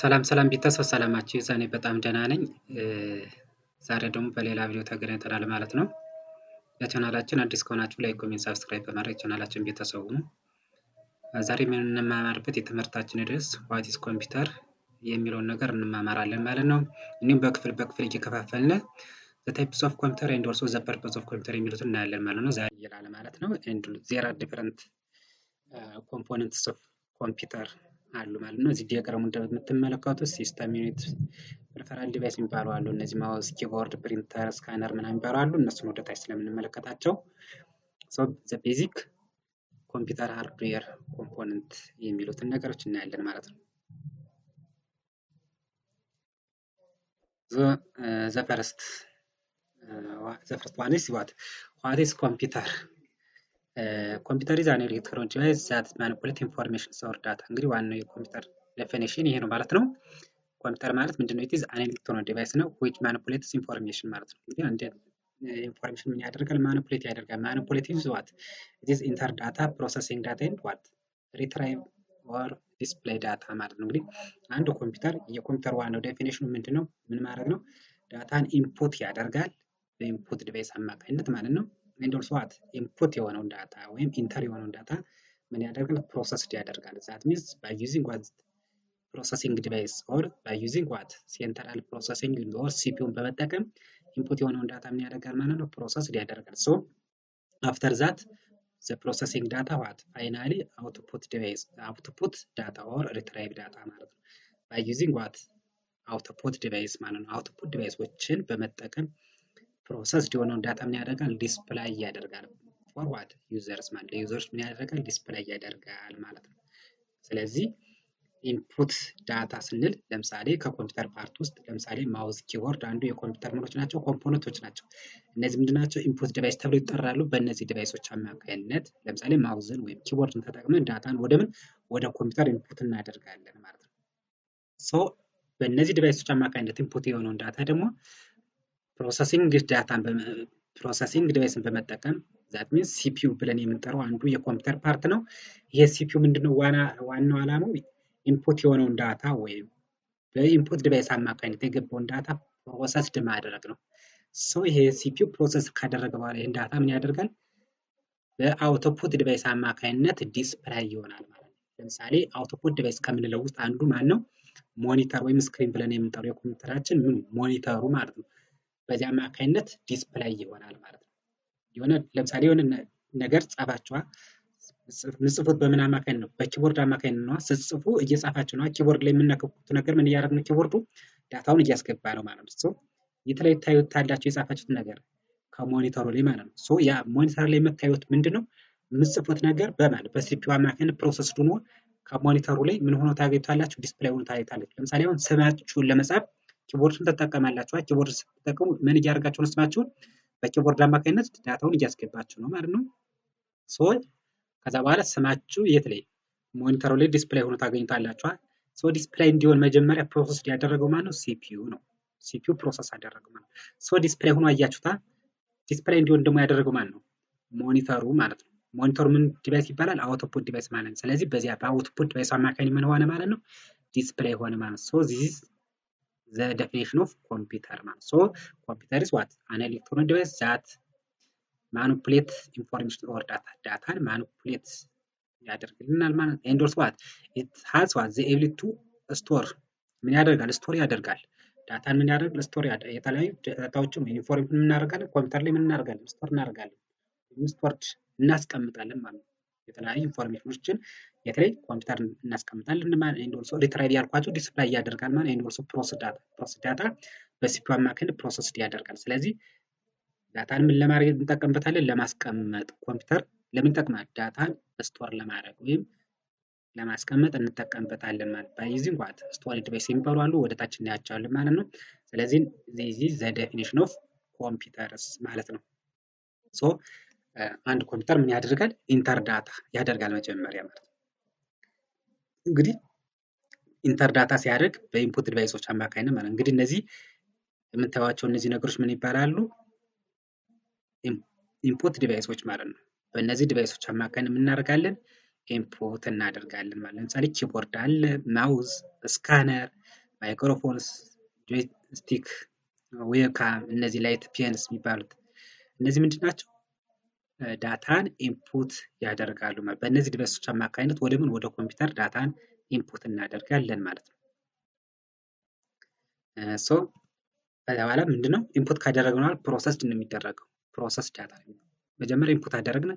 ሰላም ቤተሰብ ሰላማችሁ ይብዛ። እኔ በጣም ደህና ነኝ። ዛሬ ደግሞ በሌላ ቪዲዮ ተገናኝተናል ማለት ነው። ለቻናላችን አዲስ ከሆናችሁ ላይክ፣ ኮሜንት፣ ሰብስክራይብ በማድረግ ቻናላችን ቤተሰብ ሁኑ። ዛሬ የምንማማርበት የትምህርታችን ርዕስ ዋት ኢዝ ኮምፒውተር የሚለውን ነገር እንማማራለን ማለት ነው። እንዲሁም በክፍል እየከፋፈልን ዘ ታይፕስ ኦፍ ኮምፒውተር ኤንድ ኦልሶ ዘ ፐርፐዝ ኦፍ ኮምፒውተር የሚሉትን እናያለን ማለት ነው። ዛሬ ይላል ማለት ነው። ኤንድ ዜር አር ዲፈረንት ኮምፖነንትስ ኦፍ ኮምፒውተር አሉ ማለት ነው። እዚህ ዲያግራሙ እንደምትመለከቱት ሲስተም ዩኒት፣ ፐሪፈራል ዲቫይስ የሚባሉ አሉ። እነዚህ ማውስ፣ ኪቦርድ፣ ፕሪንተር፣ ስካነር ምናምን የሚባሉ አሉ። እነሱን ወደ ታች ስለምንመለከታቸው ዘ ቤዚክ ኮምፒውተር ሃርድዌር ኮምፖነንት የሚሉትን ነገሮች እናያለን ማለት ነው። ዘ ፈርስት ዋን ኢዝ ዋት ኢዝ ኮምፒውተር። ኮምፒውተር ኢዝ አን ኤሌክትሮኒክ ዲቫይስ ዛት ማኒፑሌት ኢንፎርሜሽን ኦር ዳታ። እንግዲህ ዋናው የኮምፒውተር ዴፊኒሽን ይሄ ነው ማለት ነው። ኮምፒውተር ማለት ምንድነው? ኢት ኢዝ አን ኤሌክትሮኒክ ዲቫይስ ነው which manipulates ኢንፎርሜሽን ማለት ነው። እንግዲህ አንድ ኢንፎርሜሽን ምን ያደርጋል? ማኒፑሌት ያደርጋል። ማኒፑሌት ኢዝ ዋት ኢት ኢዝ ኢንተር ዳታ ፕሮሰሲንግ ዳታ ኤንድ ዋት ሪትራይቭ ኦር ዲስፕሌይ ዳታ ማለት ነው። እንግዲህ አንድ ኮምፒውተር የኮምፒውተር ዋናው ዴፊኒሽኑ ምንድነው? ምን ማድረግ ነው? ዳታን ኢንፑት ያደርጋል በኢንፑት ዲቫይስ አማካኝነት ማለት ነው። ኤንድ ኦልሶ ዋት ኢንፑት የሆነውን ዳታ ወይም ኢንተር የሆነውን ዳታ ምን ያደርጋል? ፕሮሰስድ ያደርጋል። ዛት ሚንስ ባይ ዩዚንግ ዋት ፕሮሰሲንግ ዲቫይስ ኦር ባይ ዩዚንግ ዋት ሴንትራል ፕሮሰሲንግ ኦር ሲፒዩን በመጠቀም ኢንፑት የሆነውን ዳታ ምን ያደርጋል ማለት ነው? ፕሮሰስድ ያደርጋል። ሶ አፍተር ዛት ዘ ፕሮሰሲንግ ዳታ ዋት ፋይናሊ አውትፑት ዲቫይስ አውትፑት ዳታ ኦር ሪትራይቭ ዳታ ማለት ነው። ባይ ዩዚንግ ዋት አውትፑት ዲቫይስ ማለት ነው። አውትፑት ዲቫይሶችን በመጠቀም ፕሮሰስ የሆነውን ዳታ ምን ያደርጋል? ዲስፕላይ ያደርጋል። ፎር ዋት ዩዘርስ ማለት ለዩዘርስ ምን ያደርጋል? ዲስፕላይ ያደርጋል ማለት ነው። ስለዚህ ኢንፑት ዳታ ስንል ለምሳሌ ከኮምፒውተር ፓርት ውስጥ ለምሳሌ ማውዝ፣ ኪቦርድ አንዱ የኮምፒውተር ምኖች ናቸው፣ ኮምፖነንቶች ናቸው። እነዚህ ምንድን ናቸው? ኢንፑት ዲቫይስ ተብለው ይጠራሉ። በእነዚህ ዲቫይሶች አማካኝነት ለምሳሌ ማውዝን ወይም ኪቦርድን ተጠቅመን ዳታን ወደ ኮምፒውተር ኢንፑት እናደርጋለን ማለት ነው። ሶ በእነዚህ ዲቫይሶች አማካኝነት ኢንፑት የሆነውን ዳታ ደግሞ ፕሮሰሲንግ ዲቫይስን በመጠቀም ዛት ሚንስ ሲፒዩ ብለን የምንጠራው አንዱ የኮምፒውተር ፓርት ነው። ይሄ ሲፒዩ ምንድነው? ዋናው ዓላማው ኢንፑት የሆነውን ዳታ ወይም በኢንፑት ዲቫይስ አማካኝነት የገባውን ዳታ ፕሮሰስድ ማድረግ ነው። ሶ ይሄ ሲፒዩ ፕሮሰስ ካደረገ በኋላ ይህን ዳታ ምን ያደርጋል? በአውትፑት ዲቫይስ አማካኝነት ዲስፕላይ ይሆናል ማለት ነው። ለምሳሌ አውትፑት ዲቫይስ ከምንለው ውስጥ አንዱ ማን ነው? ሞኒተር ወይም ስክሪን ብለን የምንጠራው የኮምፒውተራችን ሞኒተሩ ማለት ነው። በዚህ አማካኝነት ዲስፕላይ ይሆናል ማለት ነው። ለምሳሌ የሆነ ነገር ጻፋችኋል፣ ምጽፉት በምን አማካኝ ነው? በኪቦርድ አማካኝ ነው። ስትጽፉ እየጻፋችሁ ነው። ኪቦርድ ላይ የምነካኩት ነገር ምን እያደረገ ነው? ኪቦርዱ ዳታውን እያስገባ ነው ማለት ነው። ሶ የተለያዩ ታዩታላችሁ የጻፋችሁት ነገር ከሞኒተሩ ላይ ማለት ነው። ሶ ያ ሞኒተር ላይ የምታዩት ምንድነው? የምጽፉት ነገር በሲፒዩ አማካኝነት ፕሮሰስ ሆኖ ከሞኒተሩ ላይ ምን ሆኖ ታገኙታላችሁ? ዲስፕላይ ሆኖ ታገኙታላችሁ። ለምሳሌ አሁን ስማችሁን ለመጻፍ ኪቦርድን ትጠቀማላችሁ። ኪቦርድ ስትጠቀሙ ምን እያደረጋችሁ ነው? ስማችሁን በኪቦርድ አማካኝነት ዳታውን እያስገባችሁ ነው ማለት ነው። ሶ ከዛ በኋላ ስማችሁ የት ላይ ሞኒተሩ ላይ ዲስፕላይ ሆኖ ታገኙታላችሁ። ሶ ዲስፕላይ እንዲሆን መጀመሪያ ፕሮሰስ ያደረገው ማለት ነው ሲፒዩ ነው። ሲፒዩ ፕሮሰስ አደረገው ማለት ነው። ሶ ዲስፕላይ ሆኖ አያችሁታ። ዲስፕላይ እንዲሆን ደግሞ ያደረገው ማለት ነው ሞኒተሩ ማለት ነው። ሞኒተሩ ምን ዲቫይስ ይባላል? አውትፑት ዲቫይስ ማለት ነው። ስለዚህ በዚያ በአውትፑት ዲቫይስ አማካኝነት ምን ሆነ ማለት ነው? ዲስፕላይ ሆነ ማለት ነው። ሶ ዚስ the definition of computer man. So computer is what? An electronic device that manipulates information or data manipulates ያደርግልናል ማለት and also what? It has what? The ability to store ምን ያደርጋል? ስቶር ያደርጋል። ዳታን ምን ያደርጋል? ስቶር ያደርጋል። የተለያዩ ዳታዎችን ኢንፎርሜሽን ምን እናደርጋለን? ኮምፒውተር ላይ ምን እናደርጋለን? ስቶር እናደርጋለን። ስቶርድ እናስቀምጣለን ማለት ነው። የተለያዩ ኢንፎርሜሽኖችን የተለይ ኮምፒውተር እናስቀምጣለን ማለት ኤንድ ኦልሶ ሪትራይቭ ያልኳቸው ዲስፕላይ ያደርጋል ማለት ኤንድ ኦልሶ ፕሮሰስ ዳታ በሲፒዩ አማካኝነት ፕሮሰስድ ያደርጋል። ስለዚህ ዳታን ምን ለማድረግ እንጠቀምበታለን? ለማስቀመጥ። ኮምፒውተር ለምን ይጠቅማል? ዳታን ስቶር ለማድረግ ወይም ለማስቀመጥ እንጠቀምበታለን ማለት ባይ ዩዚንግ ዋት ስቶሬጅ ዲቫይስ የሚባሉ አሉ። ወደ ታች እናያቸዋለን ማለት ነው። ስለዚህ ዚስ ዘ ዴፊኒሽን ኦፍ ኮምፒውተርስ ማለት ነው። ሶ አንድ ኮምፒውተር ምን ያደርጋል? ኢንተር ዳታ ያደርጋል መጀመሪያ ማለት ነው። እንግዲህ ኢንተር ዳታ ሲያደርግ በኢንፑት ዲቫይሶች አማካኝነት ማለት እንግዲህ እነዚህ የምታዩዋቸው እነዚህ ነገሮች ምን ይባላሉ? ኢንፑት ዲቫይሶች ማለት ነው። በእነዚህ ዲቫይሶች አማካኝነት ምን እናደርጋለን? ኢንፑት እናደርጋለን ማለት ለምሳሌ ኪቦርድ አለ፣ ማውዝ፣ ስካነር፣ ማይክሮፎንስ፣ ጆይስቲክ፣ ዌብካም እነዚህ ላይት ፔንስ የሚባሉት እነዚህ ምንድን ናቸው? ዳታን ኢንፑት ያደርጋሉ ማለት በእነዚህ ዲቫይሶች አማካኝነት ወደ ምን ወደ ኮምፒውተር ዳታን ኢንፑት እናደርጋለን ማለት ነው። ሶ ከዛ በኋላ ምንድነው ኢንፑት ካደረግነው ፕሮሰስድ ነው የሚደረገው። ፕሮሰስ ዳታ መጀመሪያ ኢንፑት አደረግን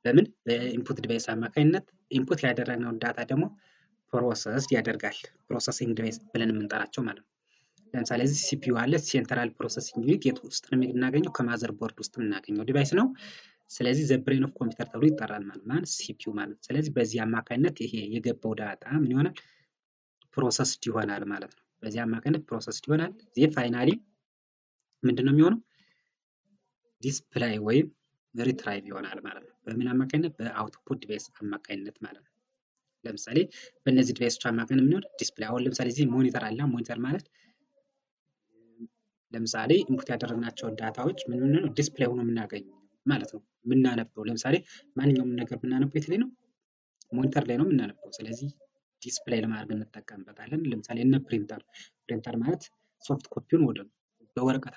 በምን በኢንፑት ዲቫይስ አማካኝነት ኢንፑት ያደረግነውን ዳታ ደግሞ ፕሮሰስድ ያደርጋል። ፕሮሰሲንግ ዲቫይስ ብለን የምንጠራቸው ማለት ነው። ለምሳሌ እዚህ ሲፒዩ አለ። ሴንትራል ፕሮሰሲንግ ዩኒት የት ውስጥ ነው የምናገኘው? ከማዘር ቦርድ ውስጥ የምናገኘው ዲቫይስ ነው። ስለዚህ ዘ ብሬን ኦፍ ኮምፒውተር ተብሎ ይጠራል ማለት ሲፒዩ ማለት ነው። ስለዚህ በዚህ አማካኝነት ይሄ የገባው ዳታ ምን ይሆናል? ፕሮሰስድ ይሆናል ማለት ነው። በዚህ አማካኝነት ፕሮሰስድ ይሆናል። ዚህ ፋይናሊ ምንድነው የሚሆነው? ዲስፕላይ ወይም ሪትራይቭ ይሆናል ማለት ነው። በምን አማካኝነት? በአውትፑት ዲቫይስ አማካኝነት ማለት ነው። ለምሳሌ በእነዚህ ዲቫይሶች አማካኝነት ምን ይሆናል? ዲስፕላይ። አሁን ለምሳሌ እዚህ ሞኒተር አለ። ሞኒተር ማለት ለምሳሌ ኢንፑት ያደረግናቸው ዳታዎች ምን ነው ዲስፕላይ ሆኖ የምናገኘው ማለት ነው። የምናነበው ለምሳሌ ማንኛውም ነገር የምናነበው የት ላይ ነው? ሞኒተር ላይ ነው የምናነበው። ስለዚህ ዲስፕላይ ለማድረግ እንጠቀምበታለን። ለምሳሌ እነ ፕሪንተር ማለት ሶፍት ኮፒውን ወደ በወረቀት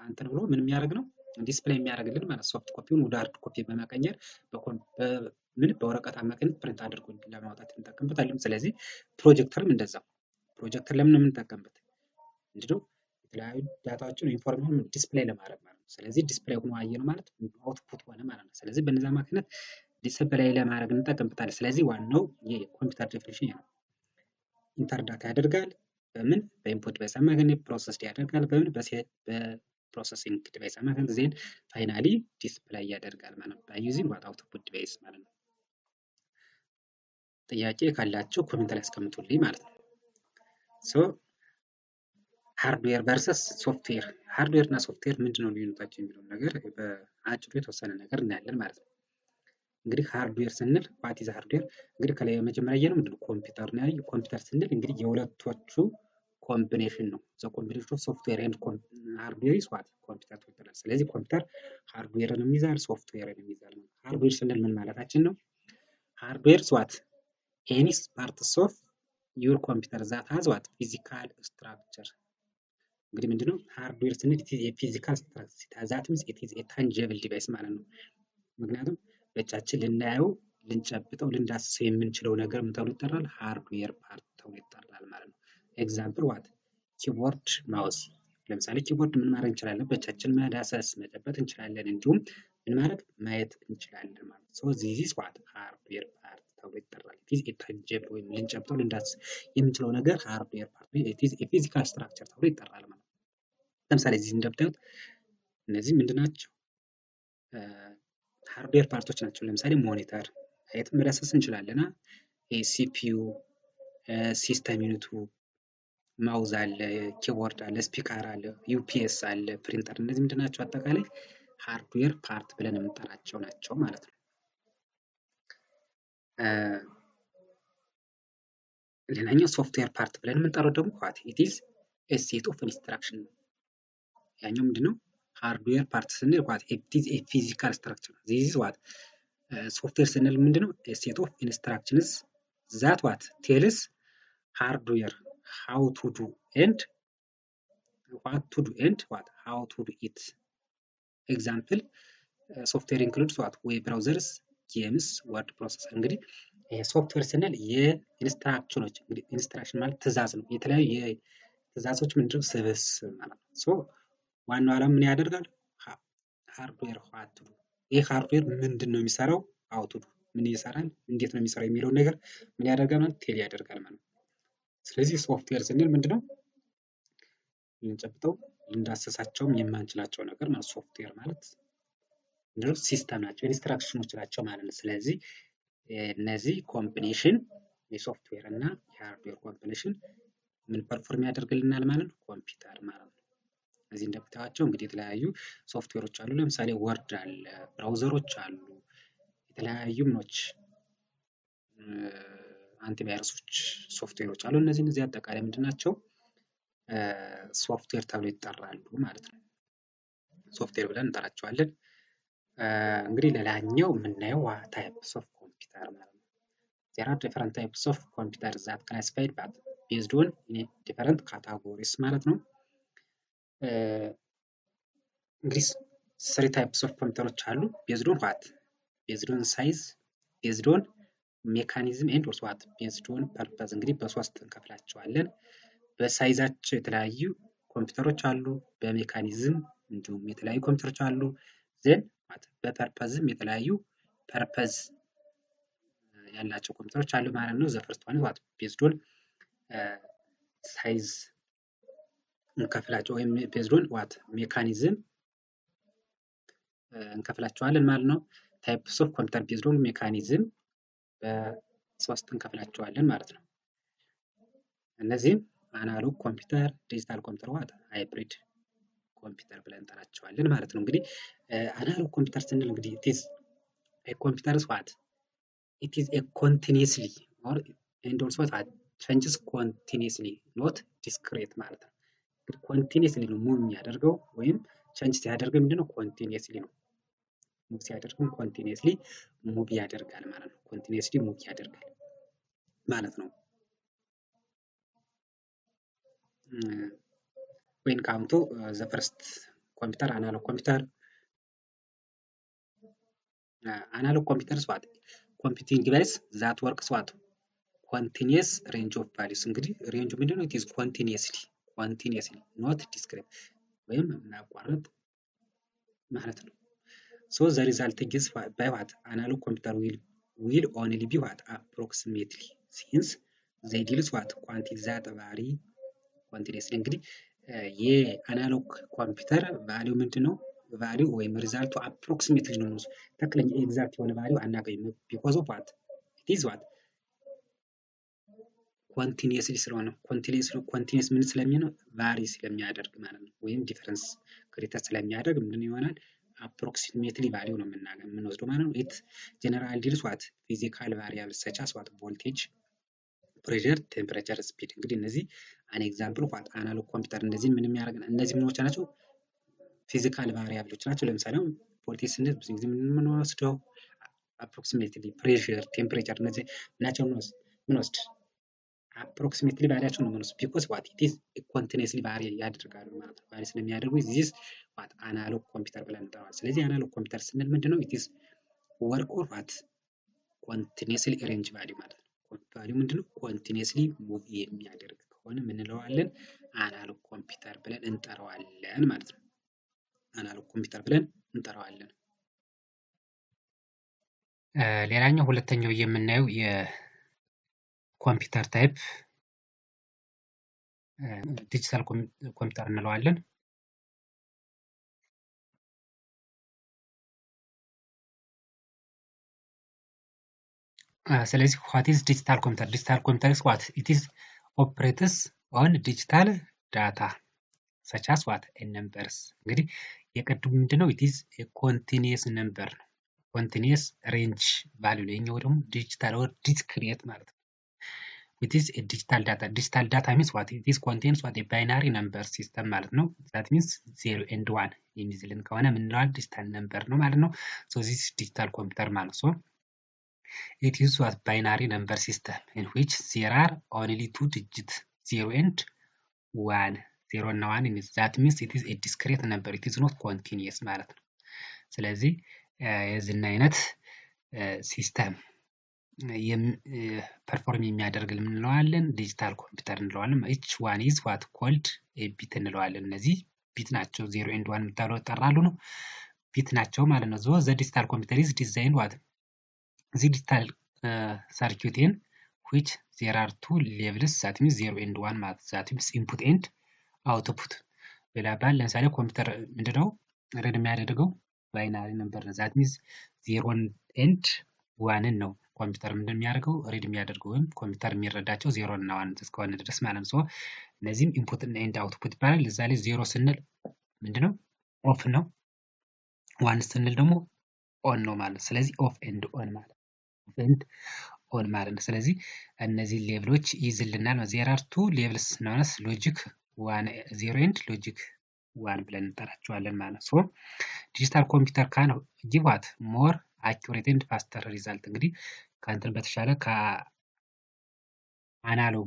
እንትን ብሎ ምን የሚያደርግ ነው? ዲስፕላይ የሚያደርግልን ማለት ሶፍት ኮፒውን ወደ ሃርድ ኮፒ በመቀየር በወረቀት አማካኝነት ፕሪንት አድርጎ ለማውጣት እንጠቀምበታለን። ስለዚህ ፕሮጀክተርም እንደዛው። ፕሮጀክተር ለምን ነው የምንጠቀምበት? ምንድነው የተለያዩ ዳታዎችን ኢንፎርሜሽን ዲስፕላይ ለማድረግ ማለት ነው። ስለዚህ ዲስፕላይ ሆኖ አየነው ማለት አውትፑት ሆነ ማለት ነው። ስለዚህ በእነዚህ አማካኝነት ዲስፕላይ ለማድረግ እንጠቀምበታለን። ስለዚህ ዋናው የኮምፒውተር ዴፊኒሽን ነው። ኢንተር ዳታ ያደርጋል በምን በኢንፑት ዲቫይስ አማካኝነት ፕሮሰስ ያደርጋል በምን በፕሮሰሲንግ ዲቫይስ አማካኝነት ዜን ፋይናሊ ዲስፕላይ ያደርጋል ማለት ነው። ባይ ዩዚንግ ዋት አውትፑት ዲቫይስ ማለት ነው። ጥያቄ ካላችሁ ኮሜንት ላይ አስቀምጡልኝ ማለት ነው። ሶ ሃርድዌር ቨርሰስ ሶፍትዌር። ሃርድዌር እና ሶፍትዌር ምንድነው ልዩነታቸው የሚለው ነገር በአጭሩ የተወሰነ ነገር እናያለን ማለት ነው። እንግዲህ ሃርድዌር ስንል ዋት ኢዝ ሃርድዌር? እንግዲህ ከላይ መጀመሪያ ያየነው ምንድነው ኮምፒውተር ነው ያየው። ኮምፒውተር ስንል እንግዲህ የሁለቶቹ ኮምቢኔሽን ነው። ዘ ኮምቢኔሽን ኦፍ ሶፍትዌር ኤንድ ሃርድዌር ኢዝ ዋት ኮምፒውተር ይባላል። ስለዚህ ኮምፒውተር ሃርድዌርን ይይዛል፣ ሶፍትዌርን ይይዛል። ሃርድዌር ስንል ምን ማለታችን ነው? ሃርድዌር ዋት ኤኒ ፓርትስ ኦፍ ዩር ኮምፒውተር ዛት ሃዝ ዋት ፊዚካል ስትራክቸር። እንግዲህ ምንድነው ሃርድዌር ስንል የፊዚካል ስትራክቸር ዛት ሚንስ ኢት ኢዝ ኤ ታንጂብል ዲቫይስ ማለት ነው። ምክንያቱም በእጃችን ልናየው፣ ልንጨብጠው፣ ልንዳስሰው የምንችለው ነገር ምን ተብሎ ይጠራል? ሃርድዌር ፓርት ተብሎ ይጠራል ማለት ነው። ኤግዛምፕል ዋት ኪቦርድ፣ ማውስ። ለምሳሌ ኪቦርድ ምን ማድረግ እንችላለን? በእጃችን መዳሰስ፣ መጨበጥ እንችላለን። እንዲሁም ምን ማድረግ ማየት እንችላለን ማለት ነው። ሶ ዚስ ኢዝ ዋት ሃርድዌር ፓርት ተብሎ ይጠራል። ኢት ኢዝ ኤ ታንጂብል ወይም ልንጨብጠው፣ ልንዳስስ የምንችለው ነገር ሃርድዌር ፓርት ኢት ኢዝ ኤ ፊዚካል ስትራክቸር ተብሎ ይጠራል ማለት ነው። ለምሳሌ እዚህ እንደምታዩት እነዚህ ምንድናቸው? ሃርድዌር ፓርቶች ናቸው። ለምሳሌ ሞኒተር ማየት መዳሰስ እንችላለን። ሲፒዩ፣ ሲስተም ዩኒቱ፣ ማውዝ አለ፣ ኪቦርድ አለ፣ ስፒከር አለ፣ ዩፒኤስ አለ፣ ፕሪንተር። እነዚህ ምንድናቸው? አጠቃላይ ሃርድዌር ፓርት ብለን የምንጠራቸው ናቸው ማለት ነው። ሌላኛው ሶፍትዌር ፓርት ብለን የምንጠራው ደግሞ ዋት ኢት ኢዝ ኤ ሴት ኦፍ ኢንስትራክሽን ነው። ያኛው ምንድነው? ሃርድዌር ፓርት ስንል ዋት ኢት ኢዝ ኤ ፊዚካል ስትራክቸር። ዚስ ኢዝ ዋት ሶፍትዌር ስንል ምንድነው? ኤ ሴት ኦፍ ኢንስትራክሽንስ ዛት ዋት ቴልስ ሃርድዌር ሃው ቱ ዱ ኤንድ ዋት ቱ ዱ ኤንድ ዋት ሃው ቱ ዱ ኢት። ኤግዛምፕል ሶፍትዌር ኢንክሉድስ ዋት ዌብ ብራውዘርስ፣ ጌምስ፣ ወርድ ፕሮሰሰር። እንግዲህ ሶፍትዌር ስንል የኢንስትራክሽኖች እንግዲህ ኢንስትራክሽን ማለት ትእዛዝ ነው። የተለያዩ የትእዛዞች ምንድነው? ስብስብ ማለት ነው። ሶ ዋናው ዓላማ ምን ያደርጋል? ሃርድዌር ዋት ቱ ዱ። ይህ ሃርድዌር ምንድን ነው የሚሰራው? ሃው ቱ ዱ ምን ይሰራል? እንዴት ነው የሚሰራው የሚለውን ነገር ምን ያደርጋል ማለት ቴል ያደርጋል ማለት ነው። ስለዚህ ሶፍትዌር ስንል ምንድነው? ልንጨብጠው፣ ልንዳሰሳቸውም የማንችላቸው ነገር ማለት ሶፍትዌር ማለት ምንድነው? ሲስተም ናቸው፣ ኢንስትራክሽኖች ናቸው ማለት ነው። ስለዚህ እነዚህ ኮምቢኔሽን የሶፍትዌር እና የሃርድዌር ኮምቢኔሽን ምን ፐርፎርም ያደርግልናል ማለት ነው? ኮምፒውተር ማለት ነው። እዚህ እንደምታዩቸው እንግዲህ የተለያዩ ሶፍትዌሮች አሉ። ለምሳሌ ወርድ አለ፣ ብራውዘሮች አሉ፣ የተለያዩ ምኖች አንቲቫይረሶች ሶፍትዌሮች አሉ። እነዚህ አጠቃላይ ምንድናቸው? ሶፍትዌር ተብሎ ይጠራሉ ማለት ነው። ሶፍትዌር ብለን እንጠራቸዋለን። እንግዲህ ሌላኛው የምናየው ታይፕስ ኦፍ ኮምፒውተር ማለት ነው። there are different types of computers that classified but based on different categories ማለት ነው። እንግዲህ 3 types of ኮምፒውተሮች አሉ based on what based on size based on mechanism and also what based on purpose እንግዲህ በሶስት እንከፍላቸዋለን። በሳይዛቸው የተለያዩ ኮምፒውተሮች አሉ፣ በሜካኒዝም እንዲሁም የተለያዩ ኮምፒውተሮች አሉ። ዘን በፐርፐዝም የተለያዩ ፐርፐዝ ያላቸው ኮምፒውተሮች አሉ ማለት ነው። ዘ ፈርስት ዋን ዋት ቤዝድ ኦን ሳይዝ እንከፍላቸው ወይም ቤዝድ ኦን ዋት ሜካኒዝም እንከፍላቸዋለን ማለት ነው። ታይፕስ ኦፍ ኮምፒውተር ቤዝድ ኦን ሜካኒዝም በሶስት እንከፍላቸዋለን ማለት ነው። እነዚህም አናሎግ ኮምፒውተር፣ ዲጂታል ኮምፒውተር፣ ዋት ሃይብሪድ ኮምፒውተር ብለን እንጠራቸዋለን ማለት ነው። እንግዲህ አናሎግ ኮምፒውተር ስንል እንግዲህ it is a computer is what it is a continuously or and also what changes continuously not discrete ማለት ነው። እንግዲህ continuously ነው ሙቭ የሚያደርገው ወይም ቼንጅ ሲያደርግ ምንድነው continuously ነው ሙቭ ሲያደርግም continuously ሙቭ ያደርጋል ማለት ነው። continuously ሙቭ ያደርጋል ማለት ነው። when come to the first computer analog computer analog computers what computing device that works what continuous range of values እንግዲህ ሬንጁ ምንድነው it is continuously not discrete ወይም ማቋረጥ ማለት ነው። so the result is by what analog computer will only be what approximately since they deal with what quantities that vary continuously እንግዲህ የአናሎግ ኮምፒውተር ቫልዩ ምንድነው? ቫልዩ ወይም ሪዛልቱ አፕሮክሲሜትሊ ነው። ትክክለኛ ኤግዛክት የሆነ ቫልዩ አናገኝም። ቢኮዝ ኦፍ ዋት ኢት ኢዝ ዋት ኮንቲኒየስሊ ስለሆነ ኮንቲኒየስ ምን ስለሚሆን ቫሪ ስለሚያደርግ ማለት ነው። ወይም ዲፈረንስ ክሬተር ስለሚያደርግ ምንድን ይሆናል? አፕሮክሲሜትሊ ቫልዩ ነው የምንወስደው ማለት ነው። ኢት ጀነራል ዲልስ ዋት ፊዚካል ቫሪያብልስ ሰች አስ ዋት ቮልቴጅ ፕሬሸር ቴምፕሬቸር ስፒድ እንግዲህ እነዚህ አን ኤግዛምፕል ኦፍ አናሎግ ኮምፒውተር እንደዚህ ምንም ያደርግ እነዚህ ምኖች ናቸው ፊዚካል ቫሪያብሎች ናቸው። ለምሳሌ ቮልቴጅ ስንል ብዙ ጊዜ ምን ወስደው አፕሮክሲሜትሊ ፕሬሸር ቴምፕሬቸር እነዚህ ናቸው ምን ወስድ አፕሮክሲሜትሊ ቫሪያቸው ነው የምንወስድ ቢኮዝ ዋት ኢት ኢዝ ኮንቲኒየስሊ ቫሪ ያደርጋሉ ማለት ነው። ቫሪ ስለሚያደርጉ ዚስ ዋት አናሎግ ኮምፒውተር ብለን እንጠራዋለን። ስለዚህ አናሎግ ኮምፒውተር ስንል ምንድነው? ኢት ኢዝ ወርክ ኦፍ ዋት ኮንቲኒየስሊ ሬንጅ ቫልዩ ማለት ነው። ቫልዩ ምንድነው? ኮንቲኒየስሊ ሙቭ የሚያደርግ ከሆነ ምን እንለዋለን? አናሎግ ኮምፒውተር ብለን እንጠራዋለን ማለት ነው። አናሎግ ኮምፒውተር ብለን እንጠራዋለን። ሌላኛው ሁለተኛው የምናየው የኮምፒውተር ታይፕ ዲጂታል ኮምፒውተር እንለዋለን። ስለዚህ what is digital computer? Digital computer is what? It is operates on digital data such as what? numbers እንግዲህ የቀድሙ ምንድነው? it is a continuous number ነው። continuous range value ነው። የኛው ደግሞ digital or discrete ማለት ነው። it is a digital data. Digital data means what? It is contains what? a binary number system ማለት ነው። that means 0 and 1 የሚዝልን ከሆነ ምን እንለዋለን? digital number ነው ማለት ነው። so this is digital computer ማለት ነው። It is what binary number system in which there are only two digits 0 and 1 0 እና 1 is that means it is a discrete number it is not continuous ማለት ነው። ስለዚህ የዚህን አይነት ሲስተም ፐርፎርም የሚያደርግ ምን እንለዋለን? ዲጂታል ኮምፒውተር እንለዋለን። each one is what called a bit እንለዋለን። እነዚህ ቢት ናቸው 0 and 1 ተብለው ይጠራሉ ነው ቢት ናቸው ማለት ነው። the digital computer is designed what the digital circuit in which there are two levels that means 0 and 1 ማለት that means input and output ሌላ ባል ለምሳሌ ኮምፒውተር ምንድነው ሬድ የሚያደርገው ባይናሪ ነምበር ነው። that means 0 and 1 ነው ኮምፒውተር እንደሚያደርገው ሬድ የሚያደርገው ወይም ኮምፒውተር የሚረዳቸው 0 እና 1 እስከሆነ ድረስ ማለት ነው። እነዚህም ኢንፑት እና ኤንድ አውትፑት ይባላል። ለዛ ላይ 0 ስንል ምንድነው ኦፍ ነው፣ 1 ስንል ደግሞ ኦን ነው ማለት። ስለዚህ ኦፍ ኤንድ ኦን ማለት ኤንድ ኦን ማለት ነው። ስለዚህ እነዚህ ሌቭሎች ይዝልናል። there are two levels known as logic 1 0 and logic 1 ብለን እንጠራቸዋለን ማለት ነው። ዲጂታል ኮምፒውተር ካን give what more accurate and faster result እንግዲህ ከእንትን በተሻለ ከአናሎግ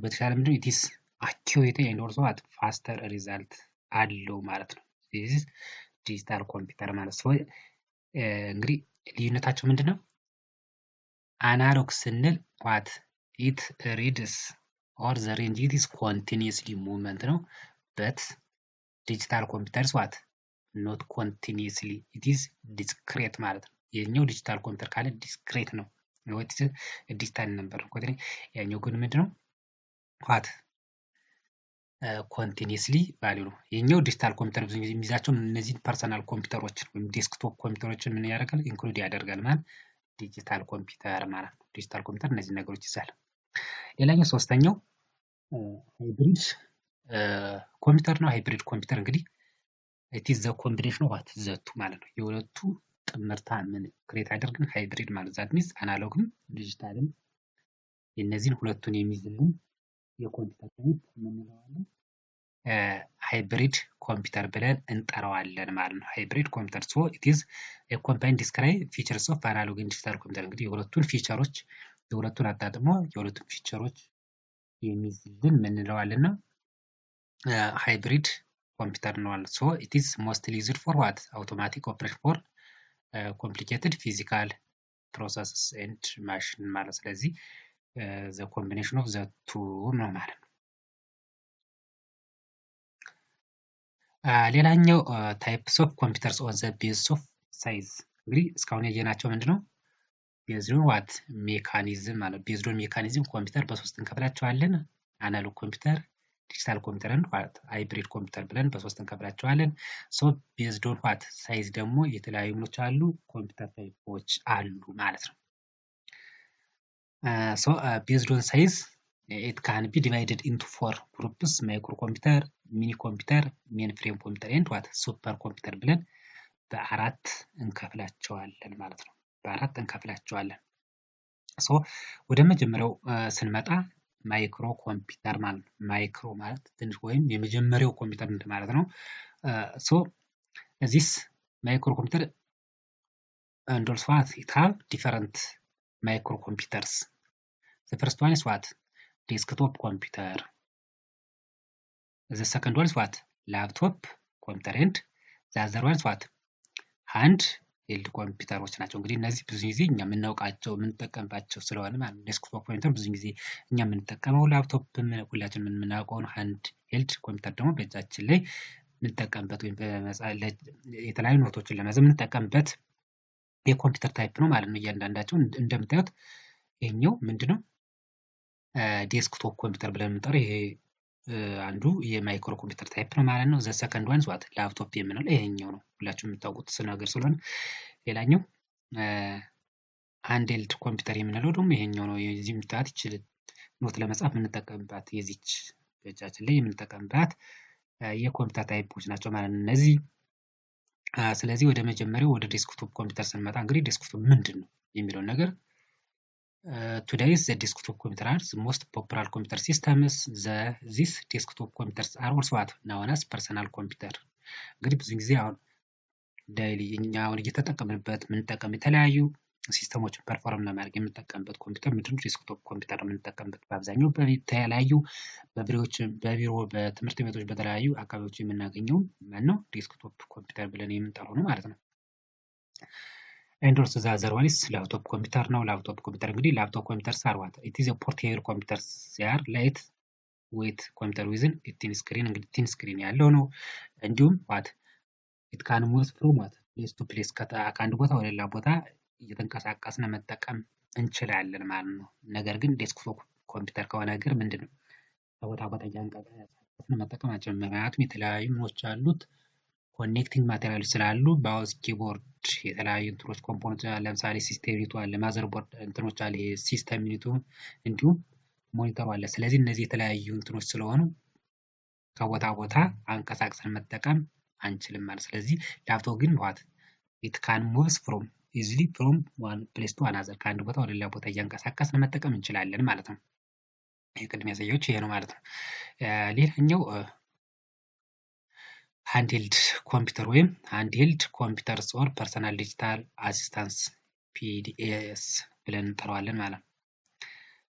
በተሻለ ምንድነው ኢትስ አኪዩሬት ኤንድ ኦልሶ ዋት ፋስተር ሪዛልት አለው ማለት ነው። ዚስ ዲጂታል ኮምፒውተር ማለት ነው። እንግዲህ ልዩነታቸው ምንድነው? አናሎግ ስንል ዋት ኢት ሪድስ ኦር ዘ ሬንጅ ኢት ኢዝ ኮንቲኒየስሊ ሙቭመንት ነው። በት ዲጂታል ኮምፒውተርስ ዋት ኖት ኮንቲኒየስሊ ኢት ኢዝ ዲስክሬት ማለት ነው። የኛው ዲጂታል ኮምፒውተር ካለ ዲስክሬት ነው። ወት ዲጂታል ነበር ኮንቲኒ ያኛው ግን ምንድነው? ዋት ኮንቲኒየስሊ ቫልዩ ነው። የኛው ዲጂታል ኮምፒውተር ብዙ ጊዜ የሚይዛቸው እነዚህ ፐርሰናል ኮምፒውተሮችን ወይም ዴስክቶፕ ኮምፒውተሮችን ምን ያደርጋል? ኢንክሉድ ያደርጋል ማለት ዲጂታል ኮምፒውተር ማለት ነው። ዲጂታል ኮምፒውተር እነዚህ ነገሮች ይዛል። ሌላኛው ሶስተኛው ሃይብሪድ ኮምፒውተር ነው። ሃይብሪድ ኮምፒውተር እንግዲህ ኢት ኢዝ ዘ ኮምቢኔሽን ኦፍ ዋት ዘቱ ማለት ነው። የሁለቱ ጥምርታ ምን ክሬት አድርገን ሃይብሪድ ማለት ዛት ሚንስ አናሎግም ዲጂታልም የነዚህን ሁለቱን የሚይዝልን የኮምፒውተር ታይፕ ምን እንለዋለን? ሃይብሪድ ኮምፒውተር ብለን እንጠራዋለን ማለት ነው። ሃይብሪድ ኮምፒውተር ሶ ኢት ኢዝ ኤ ኮምባይንድ ዲስክራይብ ፊቸርስ ኦፍ አናሎግ ኤንድ ዲጂታል ኮምፒውተር እንግዲህ የሁለቱን ፊቸሮች የሁለቱን አጣጥሞ የሁለቱን ፊቸሮች የሚይዝልን ምን እንለዋለን ነው? ሃይብሪድ ኮምፒውተር ነው። ሶ ኢት ኢዝ ሞስትሊ ዩዝድ ፎር ዋት አውቶማቲክ ኦፕሬሽን ፎር ኮምፕሊኬትድ ፊዚካል ፕሮሰስስ ኤንድ ማሽን ማለት ስለዚህ ዘ ኮምቢኔሽን ኦፍ ዘ ቱ ነው ማለት ነው። ሌላኛው ታይፕስ ኦፍ ኮምፒውተርስ ኦን ዘ ቤዝ ኦፍ ሳይዝ እንግዲህ እስካሁን ያየናቸው ምንድነው? ቤዝድ ኦን ዋት ሜካኒዝም ማለት ቤዝድ ኦን ሜካኒዝም ኮምፒውተር በሶስት እንከፍላቸዋለን። አናሎግ ኮምፒውተር፣ ዲጂታል ኮምፒውተርን ዋት ሃይብሪድ ኮምፒውተር ብለን በሶስት እንከፍላቸዋለን። ሶ ቤዝድ ኦን ዋት ሳይዝ ደግሞ የተለያዩ ምኖች አሉ ኮምፒውተር ታይፖች አሉ ማለት ነው። ሶ ቤዝድ ኦን ሳይዝ ኢት ካን ቢ ዲቫይድድ ኢንቱ ፎር ግሩፕስ ማይክሮ ኮምፒውተር፣ ሚኒ ኮምፒውተር፣ ሜን ፍሬም ኮምፒውተር ኤንድ ዋት ሱፐር ኮምፒውተር ብለን በአራት እንከፍላቸዋለን ማለት ነው። በአራት እንከፍላቸዋለን። ሶ ወደ መጀመሪያው ስንመጣ ማይክሮ ኮምፒውተር ማለት ነው። ማይክሮ ማለት ትንሽ ወይም የመጀመሪያው ኮምፒውተር ማለት ነው። ሶ ዚስ ማይክሮ ኮምፒውተር and also what it have different microcomputers. The first one is what? Desktop computer. The second one is what? Laptop computer and the other one is what? hand held ኮምፒውተሮች ናቸው። እንግዲህ እነዚህ ብዙ ጊዜ እኛ የምናውቃቸው የምንጠቀምባቸው ስለሆነ ማለት ነው። ዴስክቶፕ ኮምፒውተር ብዙ ጊዜ እኛ የምንጠቀመው ላፕቶፕ ሁላችን የምናውቀውን ሃንድ ሄልድ ኮምፒውተር ደግሞ በእጃችን ላይ የምንጠቀምበት ወይም የተለያዩ ኖቶችን ለመያዝ የምንጠቀምበት የኮምፒውተር ታይፕ ነው ማለት ነው። እያንዳንዳቸው እንደምታዩት ይሄኛው ምንድነው? ዴስክቶፕ ኮምፒውተር ብለን የምንጠራው ይሄ አንዱ የማይክሮ ኮምፒውተር ታይፕ ነው ማለት ነው። ዘ ሰከንድ ዋን ዋት ላፕቶፕ የምንለው ይሄኛው ነው። ሁላችሁም የምታውቁት ነገር ስለሆነ ሌላኛው ሃንድሄልድ ኮምፒውተር የምንለው ደግሞ ይሄኛው ነው። የዚህ ምታት ይችል ኖት ለመጻፍ የምንጠቀምባት የዚች በእጃችን ላይ የምንጠቀምባት የኮምፒውተር ታይፖች ናቸው ማለት ነው እነዚህ። ስለዚህ ወደ መጀመሪያው ወደ ዴስክቶፕ ኮምፒውተር ስንመጣ እንግዲህ ዴስክቶፕ ምንድን ነው የሚለውን ነገር today's the desktop computer are the most popular computer systems. These desktop computers are also what known as personal computer. እንግዲህ ብዙ ጊዜ አሁን ዳይሊ እኛ አሁን እየተጠቀምንበት የምንጠቀም የተለያዩ ሲስተሞችን ፐርፎርም ለማድረግ የምንጠቀምበት ኮምፒውተር ምንድን ነው? ዴስክቶፕ ኮምፒውተር የምንጠቀምበት በአብዛኛው በተለያዩ በቢሮ በትምህርት ቤቶች በተለያዩ አካባቢዎች የምናገኘው ማን ነው? ዴስክቶፕ ኮምፒውተር ብለን የምንጠራው ነው ማለት ነው። and also the other one is laptop computer ነው። ላፕቶፕ ኮምፒውተር እንግዲህ ላፕቶፕ ኮምፒውተር are what? it is a portable computers. they are light weight computer with a thin screen እንግዲህ thin screen ያለው ነው። እንዲሁም what it can move from what place to place ከአንድ ቦታ ወደ ሌላ ቦታ እየተንቀሳቀስን መጠቀም እንችላለን ማለት ነው። ነገር ግን ዴስክቶፕ ኮምፒውተር ከሆነ ነገር ምንድነው? ከቦታ ቦታ እያንቀሳቀስን መጠቀም አንችልም። ምክንያቱም የተለያዩ ምኖች አሉት ኮኔክቲንግ ማቴሪያል ስላሉ ማውዝ፣ ኪቦርድ የተለያዩ እንትኖች ኮምፖነንት ለምሳሌ ሲስተም ዩኒቱ አለ፣ ማዘርቦርድ እንትኖች አለ፣ ሲስተም ዩኒቱ እንዲሁም ሞኒተሩ አለ። ስለዚህ እነዚህ የተለያዩ እንትኖች ስለሆኑ ከቦታ ቦታ አንቀሳቅሰን መጠቀም አንችልም ማለት። ስለዚህ ላፕቶፕ ግን what it can move from easily from one place to another ከአንድ ቦታ ወደ ሌላ ቦታ እያንቀሳቀስን መጠቀም እንችላለን ማለት ነው። የቅድሚያ ያሳየሁት ይሄ ነው ማለት ነው። ሌላኛው ሃንድሄልድ ኮምፒውተር ወይም ሃንድሄልድ ኮምፒውተርስ ኦር ፐርሰናል ዲጂታል አሲስታንስ ፒዲኤስ ብለን እንጠራዋለን ማለት ነው።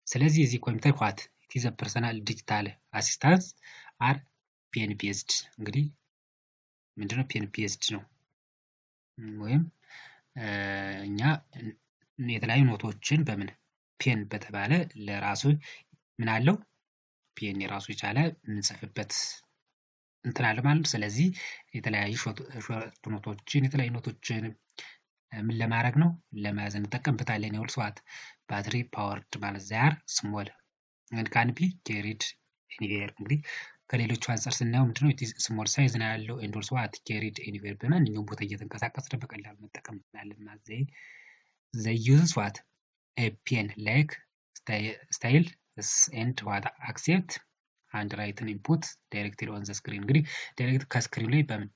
ስለዚህ እዚህ ኮምፒውተር what it is a personal digital assistance are pen based እንግዲህ ምንድነው pen based ነው ወይም እኛ የተለያዩ ኖቶችን በምን ፔን በተባለ ለራሱ ምን አለው ፔን የራሱ የቻለ የምንጽፍበት እንትን አለ ማለት ነው። ስለዚህ የተለያዩ ሾርት ኖቶችን የተለያዩ ኖቶችን ምን ለማድረግ ነው ለመያዝ እንጠቀምበታለን። ኦልሶ ዋት ባትሪ ፓወርድ ማለት ዛር ስሞል and can be carried anywhere እንግዲህ ከሌሎቹ አንፃር ስናየው ምንድነው ስሞል ሳይዝ ነው ያለው and also what carried anywhere በማንኛውም ቦታ እየተንቀሳቀስን በቀላሉ መጠቀም እንችላለን ማለት they use what a pen like style and what accept handwritten input directly on the screen እንግዲህ ዳይሬክት ከስክሪን ላይ በምን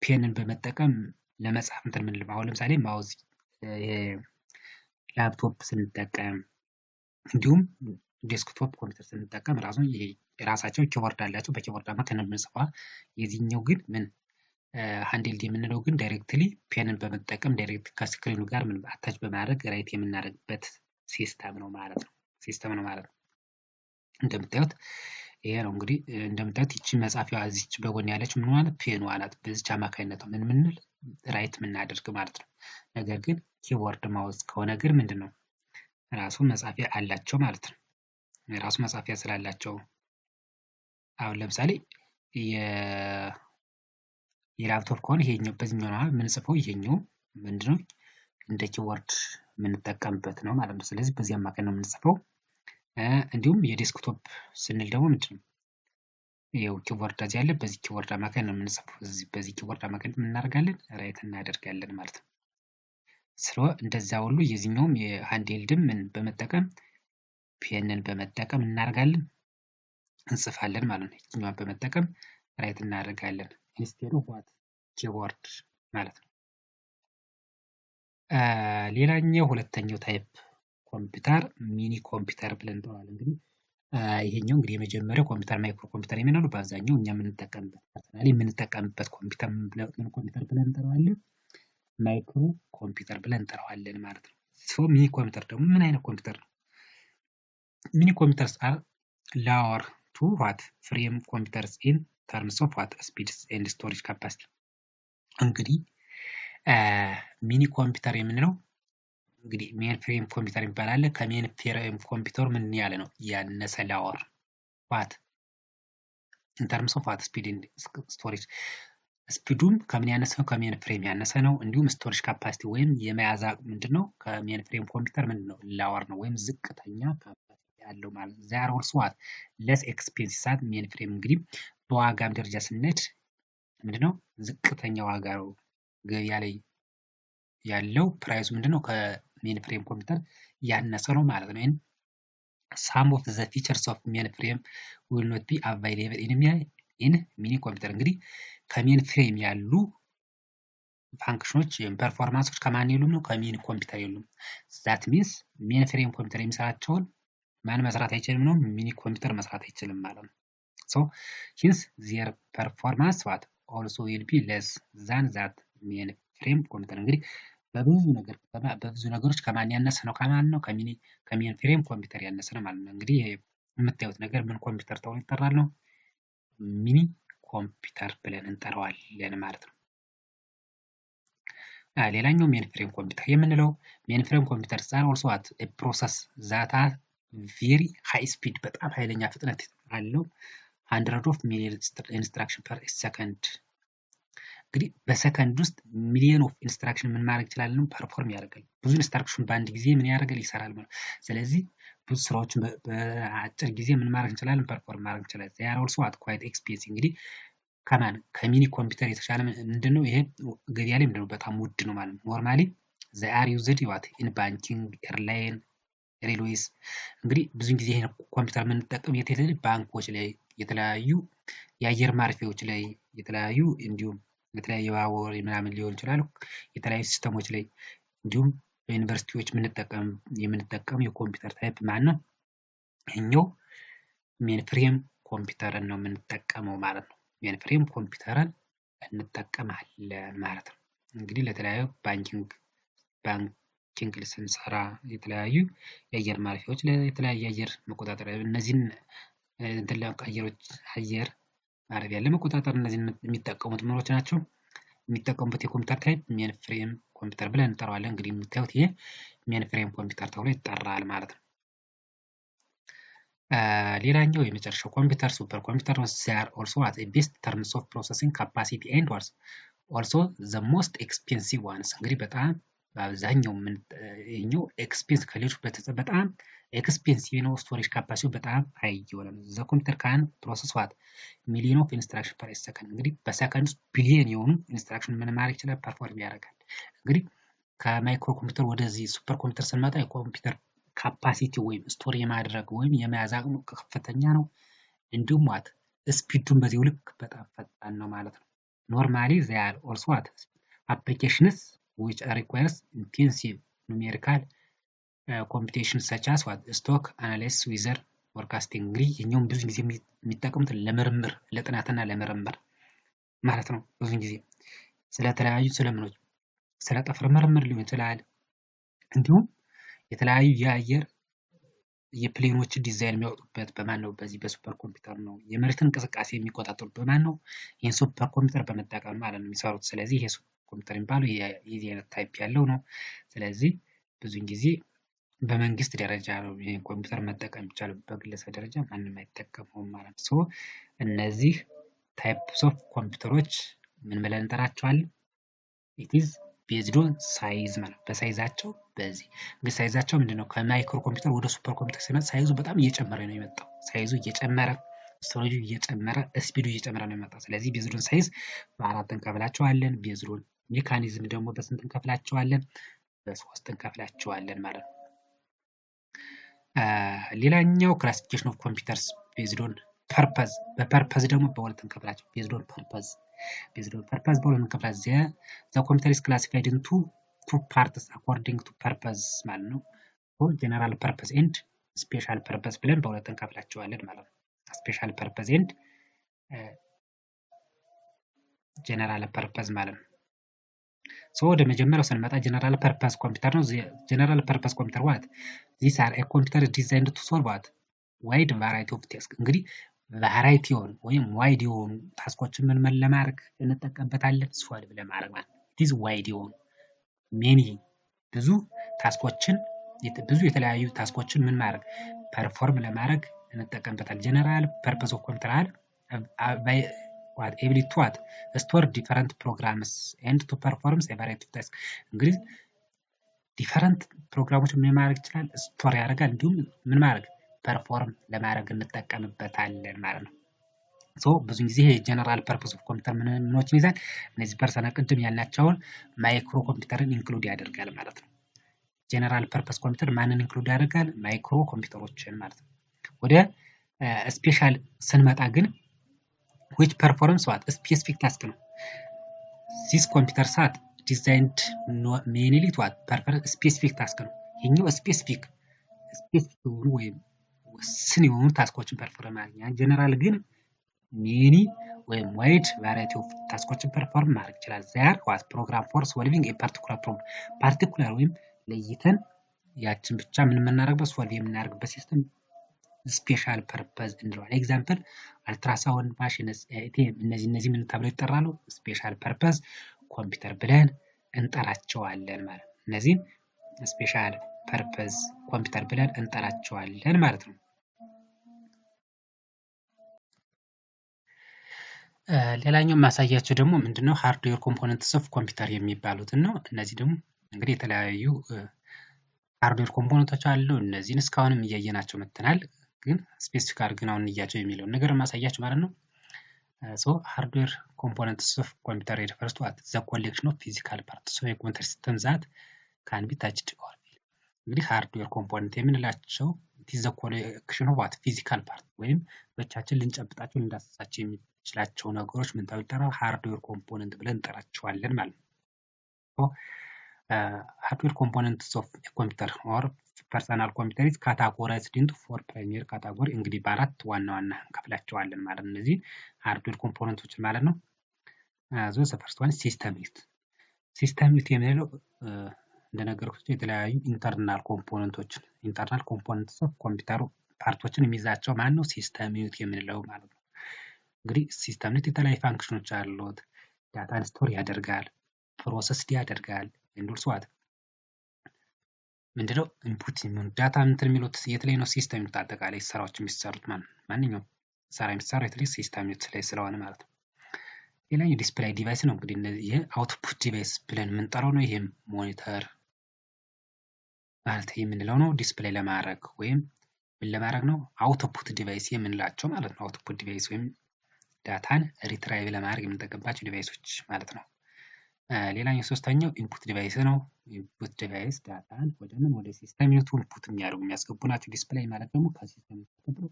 ፔንን በመጠቀም ለመጻፍ እንትን ምን አሁን ለምሳሌ ማውዝ ላፕቶፕ ስንጠቀም እንዲሁም ዴስክቶፕ ኮምፒውተር ስንጠቀም ራሱ ይሄ የራሳቸው ኪቦርድ አላቸው በኪቦርድ አማካኝነት የምንጽፈው የዚህኛው ግን ምን ሃንድልድ የምንለው ግን ዳይሬክትሊ ፔንን በመጠቀም ዳይሬክት ከስክሪኑ ጋር ምን አታች በማድረግ ራይት የምናደርግበት ሲስተም ነው ማለት ነው። እንደምታዩት ይሄ ነው እንግዲህ እንደምታዩት ይቺ መጻፊያዋ እዚች በጎን ያለች ምን ማለት ፔን ዋላት በዚች አማካኝነት ነው ምን ራይት የምናደርግ ማለት ነው። ነገር ግን ኪቦርድ ማውዝ ከሆነ ግን ምንድነው ራሱ መጻፊያ አላቸው ማለት ነው። ራሱ መጻፊያ ስላላቸው አሁን ለምሳሌ የላፕቶፕ ከሆነ ይሄኛው በዚህኛው ነው የምንጽፈው ይሄኛው ምንድነው እንደ ኪቦርድ የምንጠቀምበት ነው ማለት ነው። ስለዚህ በዚህ አማካኝ ነው የምንጽፈው። እንዲሁም የዴስክቶፕ ስንል ደግሞ ምንድነው ይሄው ኪቦርድ እዚህ ያለ በዚህ ኪቦርድ አማካኝ ነው የምንጽፈው። በዚህ ኪቦርድ አማካኝ ምን እናደርጋለን ራይት እናደርጋለን ማለት ነው። እንደዛ ሁሉ የዚህኛውም የሃንድሄልድም ምን በመጠቀም ፔንን በመጠቀም እናደርጋለን እንጽፋለን ማለት ነው። ይሄኛውን በመጠቀም ራይት እናደርጋለን ኢንስቴድ ኦፍ ዋት ኪቦርድ ማለት ነው። ሌላኛው ሁለተኛው ታይፕ ኮምፒውተር ሚኒ ኮምፒውተር ብለን እንጠራዋለን። እንግዲህ ይሄኛው እንግዲህ የመጀመሪያው ኮምፒውተር ማይክሮ ኮምፒውተር የምንለው በአብዛኛው እኛ የምንጠቀምበት ኮምፒውተር ብለን እንጠራዋለን ማይክሮ ኮምፒውተር ብለን እንጠራዋለን ማለት ነው። ሚኒ ኮምፒውተር ደግሞ ምን አይነት ኮምፒውተር ነው? ሚኒ ኮምፒውተርስ አር lower to what frame computers in terms of what speed and storage capacity እንግዲህ ሚኒ ኮምፒውተር የምንለው እንግዲህ ሜን ፍሬም ኮምፒውተር ይባላል። ከሜን ፍሬም ኮምፒውተር ምን ያለ ነው ያነሰ ላወር what in terms of what speed and storage ስፒዱም ከምን ያነሰ ነው ከሜን ፍሬም ያነሰ ነው። እንዲሁም ስቶሬጅ ካፓሲቲ ወይም የመያዝ ከሜን ፍሬም ኮምፒውተር ምንድነው ላወር ነው ወይም ዝቅተኛ ካፓሲቲ ያለው ማለት ነው። ዛር ኦልሶ ዋት ለስ ኤክስፔንሲቭ ሜን ፍሬም እንግዲህ በዋጋም ደረጃ ስንሄድ ምንድነው ዝቅተኛ ዋጋ ነው ገበያ ላይ ያለው ፕራይሱ ምንድነው ከሜን ፍሬም ኮምፒውተር ያነሰ ነው ማለት ነው። some of the features of mainframe will not be available in mini computer እንግዲህ ከሜን ፍሬም ያሉ ፋንክሽኖች ፐርፎርማንሶች ከማን የሉም ነው ከሜን ኮምፒውተር የሉም። that means ሜን ፍሬም ኮምፒውተር የሚሰራቸውን ማን መስራት አይችልም ነው ሚኒ ኮምፒውተር መስራት አይችልም ማለት ነው። so hence their performance what also will be less than that main frame ኮምፒውተር እንግዲህ በብዙ ነገሮች ከማን ያነሰ ነው ከማን ነው ከሜን ፍሬም ኮምፒውተር ያነሰ ነው ማለት ነው። እንግዲህ የምታዩት ነገር ምን ኮምፒውተር ተብሎ ይጠራል ነው ሚኒ ኮምፒውተር ብለን እንጠራዋለን ማለት ነው። ሌላኛው ሜን ፍሬም ኮምፒውተር የምንለው ሜን ፍሬም ኮምፒውተር ዛር ኦልሶ ዋት ፕሮሰስ ዛታ ቬሪ ሃይ ስፒድ በጣም ኃይለኛ ፍጥነት አለው 100 of million instruction per second እንግዲህ በሰከንድ ውስጥ ሚሊዮን ኦፍ ኢንስትራክሽን ምን ማድረግ ይችላል ፐርፎርም ያደርጋል። ብዙ ኢንስትራክሽን በአንድ ጊዜ ምን ያደርጋል ይሰራል ማለት ስለዚህ ብዙ ስራዎችን በአጭር ጊዜ ምን ማድረግ እንችላለን ፐርፎርም ማድረግ እንችላለን። they are also at quite expensive እንግዲህ ከሚኒ ኮምፒውተር የተሻለ ምንድነው ይሄ ገበያ ላይ ምንድነው በጣም ውድ ነው ማለት ነው። ኖርማሊ they are used what in banking airline ሬልዌይስ እንግዲህ ብዙ ጊዜ ይሄን ኮምፒውተር የምንጠቀም የተለያዩ ባንኮች ላይ የተለያዩ የአየር ማረፊያዎች ላይ የተለያዩ እንዲሁም የተለያዩ ባቡር ምናምን ሊሆን ይችላል የተለያዩ ሲስተሞች ላይ እንዲሁም በዩኒቨርሲቲዎች የምንጠቀም የኮምፒውተር ታይፕ ማን ነው እኛው ሜን ፍሬም ኮምፒውተርን ነው የምንጠቀመው ማለት ነው። ሜን ፍሬም ኮምፒውተርን እንጠቀማለን ማለት ነው። እንግዲህ ለተለያዩ ባንኪንግ ቴስቲንግ ስንሰራ የተለያዩ የአየር ማረፊያዎች ለተለያየ አየር መቆጣጠሪያ እነዚህን አየር ማረፊያ ለመቆጣጠር እነዚህን የሚጠቀሙት ምኖች ናቸው። የሚጠቀሙበት የኮምፒውተር ታይፕ ሜን ፍሬም ኮምፒውተር ብለን እንጠራዋለን። እንግዲህ የምታዩት ይሄ ሜን ፍሬም ኮምፒውተር ተብሎ ይጠራል ማለት ነው። ሌላኛው የመጨረሻው ኮምፒውተር ሱፐር ኮምፒውተር ነው። ዚር ኦልሶ አት ቤስት ተርምስ ኦፍ ፕሮሰሲንግ ካፓሲቲ ኤንድ ኦልሶ ዘ ሞስት ኤክስፔንሲቭ ዋንስ። እንግዲህ በጣም በአብዛኛው ይሄኛው ኤክስፔንስ ከሌሎች በጣም ኤክስፔንሲቭ ነው። ስቶሬጅ ካፓሲቲው በጣም ሃይ የሆነ ነው። ዘ ኮምፒውተር ካን ፕሮሰስ ዋት ሚሊዮን ኦፍ ኢንስትራክሽን ፐር ሰከንድ። እንግዲህ በሰከንድ ውስጥ ቢሊየን የሆኑ ኢንስትራክሽን ምን ማድረግ ይችላል? ፐርፎርም ያደርጋል። እንግዲህ ከማይክሮ ኮምፒውተር ወደዚህ ሱፐር ኮምፒውተር ስንመጣ የኮምፒውተር ካፓሲቲ ወይም ስቶር የማድረግ ወይም የመያዝ አቅሙ ከፍተኛ ነው። እንዲሁም ዋት ስፒዱን በዚህ ልክ በጣም ፈጣን ነው ማለት ነው። ኖርማሊ they are also what applications which requires intensive numerical computation such as what stock analysis weather forecasting። እንግዲህ የኛውም ብዙ ጊዜ የሚጠቀሙት ለምርምር ለጥናትና ለምርምር ማለት ነው። ብዙ ጊዜ ስለተለያዩ ስለምኖች ስለ ጠፈር ምርምር ሊሆን ይችላል። እንዲሁም የተለያዩ የአየር የፕሌኖች ዲዛይን የሚያወጡበት በማን ነው? በዚህ በሱፐር ኮምፒውተር ነው። የመሬት እንቅስቃሴ የሚቆጣጠሩት በማን ነው? ይህን ሱፐር ኮምፒውተር በመጠቀም ማለት ነው የሚሰሩት። ስለዚህ ይሄ ሱፐር ኮምፒውተር የሚባለው የዚህ አይነት ታይፕ ያለው ነው። ስለዚህ ብዙን ጊዜ በመንግስት ደረጃ ነው ይህን ኮምፒውተር መጠቀም የሚቻለው፣ በግለሰብ ደረጃ ማንም አይጠቀመውም ማለት ነው። ሶ እነዚህ ታይፕስ ኦፍ ኮምፒውተሮች ምን ብለን እንጠራቸዋለን? ኢት ኢዝ ቤዝድ ኦን ሳይዝ ማለት በሳይዛቸው። በዚህ እንግዲህ ሳይዛቸው ምንድነው? ከማይክሮ ኮምፒውተር ወደ ሱፐር ኮምፒውተር ሲመጣ ሳይዙ በጣም እየጨመረ ነው የመጣው። ሳይዙ እየጨመረ ስቶሬጁ እየጨመረ ስፒዱ እየጨመረ ነው የመጣው። ስለዚህ ቤዝድ ኦን ሳይዝ በ4 እንከፍላቸዋለን። ቤዝድ ኦን ሜካኒዝም ደግሞ በስንት እንከፍላቸዋለን? በ3 እንከፍላቸዋለን ማለት ነው። ሌላኛው ክላሲፊኬሽን ኦፍ ኮምፒውተርስ ቤዝድ ኦን ፐርፐዝ። በፐርፐዝ ደግሞ በ2 እንከፍላቸው። ቤዝድ ኦን ፐርፐዝ በ2 እንከፍላቸው። ዘ ኮምፒውተር ኢዝ ክላሲፋይድ ኢንቱ ቱ ፓርትስ አኮርዲንግ ቱ ፐርፐዝ ማለት ነው። ጀነራል ፐርፐዝ ኤንድ ስፔሻል ፐርፐዝ ብለን በ2 እንከፍላቸዋለን ማለት ነው። ስፔሻል ፐርፐዝ ኤንድ ጀነራል ፐርፐዝ ማለት ነው። ሶ ወደ መጀመሪያው ስንመጣ ጀነራል ፐርፐዝ ኮምፒውተር ነው። ጀነራል ፐርፐዝ ኮምፒውተር ዋት ዚስ አር ኤ ኮምፒውተር ዲዛይንድ ቱ ሶልቭ ዋት ዋይድ ቫራይቲ ኦፍ ታስክ። እንግዲህ ቫራይቲ የሆኑ ወይም ዋይድ የሆኑ ታስኮችን ምን ለማድረግ እንጠቀምበታለን? ሶልቭ ለማድረግ ማለት ነው። ዲዝ ዋይድ የሆኑ ሜኒ ብዙ ታስኮችን ብዙ የተለያዩ ታስኮችን ምን ማድረግ ፐርፎርም ለማድረግ እንጠቀምበታለን። ጀነራል ፐርፐዝ ኦፍ ኮምፒውተር አለ what ability to what store different programs and to perform a variety of tasks። እንግዲህ ዲፈረንት ፕሮግራሞች ምን ማድረግ ይችላል? ስቶር ያደርጋል። እንዲሁም ምን ማድረግ ፐርፎርም ለማድረግ እንጠቀምበታለን ማለት ነው። ሶ ብዙ ጊዜ ጀነራል ፐርፐዝ ኦፍ ኮምፒውተር ምኖችን ይዛል? እነዚህ ፐርሰናል ቅድም ያልናቸውን ማይክሮ ኮምፒውተርን ኢንክሉድ ያደርጋል ማለት ነው። ጀነራል ፐርፐዝ ኮምፒውተር ማንን ኢንክሉድ ያደርጋል? ማይክሮ ኮምፒውተሮችን ማለት ነው። ወደ ስፔሻል ስንመጣ ግን which performs what specific task ነው። this computer sat designed mainly to what perform specific task ነው። ይሄኛው ስፔሲፊክ ወይም ውስን የሆኑ ታስኮችን ፐርፎርም ማድረግ፣ ጀነራል ግን ሜኒ ወይም ዋይድ ቫራይቲ ኦፍ ታስኮችን ፐርፎርም ማድረግ ይችላል። there was program for solving a particular problem ፓርቲኩላር ወይም ለይተን ያችን ብቻ ምን የምናደርግበት ሶልቭ የምናደርግበት ሲስተም ስፔሻል ፐርፐዝ እንለዋለን። ኤግዛምፕል አልትራሳውንድ ማሽንስ ኤቲኤም እነዚህ ምን ተብለው ይጠራሉ? ስፔሻል ፐርፐዝ ኮምፒውተር ብለን እንጠራቸዋለን ማለት ነው። እነዚህም ስፔሻል ፐርፐዝ ኮምፒውተር ብለን እንጠራቸዋለን ማለት ነው። ሌላኛው ማሳያቸው ደግሞ ምንድነው? ሃርድዌር ኮምፖነንትስ ኦፍ ኮምፒውተር የሚባሉትን ነው። እነዚህ ደግሞ እንግዲህ የተለያዩ ሃርድዌር ኮምፖነንቶች አሉ። እነዚህን እስካሁንም እያየናቸው መጥተናል። ግን ስፔሲፊክ አድርገን አሁን እያቸው የሚለውን ነገር ማሳያችሁ ማለት ነው። ሶ ሃርድዌር ኮምፖነንትስ ኦፍ ኮምፒውተር refers to the collection of physical parts of a computer system that can be touched or felt። እንግዲህ ሃርድዌር ኮምፖነንት የምንላቸው it is the collection of what physical part ወይም በእጃችን ልንጨብጣቸው ልንዳስሳቸው የሚችላቸው ነገሮች ምን ተብለው ይጠራሉ? ሃርድዌር ኮምፖነንት ብለን እንጠራቸዋለን ማለት ነው። hardware components of a computer or personal computer is categorized into 4 primary category። እንግዲህ በአራት ዋና ዋና እንከፍላቸዋለን ማለት ነው። እነዚህ ሃርድዌር ኮምፖነንቶች ማለት ነው። the first one system unit። system unit የምንለው እንደነገርኳችሁ የተለያዩ ኢንተርናል ኮምፖነንትስ ኦፍ ኮምፒውተር ፓርቶችን የሚይዛቸው ማን ነው? ሲስተም ዩኒት የምንለው ማለት ነው። እንግዲህ ሲስተም ዩኒት የተለያዩ ፋንክሽኖች አሉት። ዳታን ስቶር ያደርጋል፣ ፕሮሰስድ ያደርጋል። እንዱልስ ዋት ምንድነው ኢንፑት ዳታ እንትን የሚሉት የት ላይ ነው? ሲስተም ዩኒት አጠቃላይ ስራዎች የሚሰሩት ማንኛውም ስራ የሚሰራው የት ላይ? ሲስተም ዩኒት ላይ ስለሆነ ማለት ነው። ሌላኛው ዲስፕሌይ ዲቫይስ ነው። እንግዲህ ይሄ አውትፑት ዲቫይስ ብለን የምንጠራው ነው። ይሄም ሞኒተር ማለት የምንለው ነው። ዲስፕሌይ ለማድረግ ወይም ምን ለማድረግ ነው? አውትፑት ዲቫይስ የምንላቸው ማለት ነው። አውትፑት ዲቫይስ ወይም ዳታን ሪትራይቭ ለማድረግ የምንጠቀምባቸው ዲቫይሶች ማለት ነው። ሌላኛው ሶስተኛው ኢንፑት ዲቫይስ ነው። ኢንፑት ዲቫይስ ዳታን ወደ ሲስተም ዩኒቱ ኢንፑት የሚያስገቡ ናቸው። ዲስፕሌይ ማለት ደግሞ ከሲስተም ዩኒቱ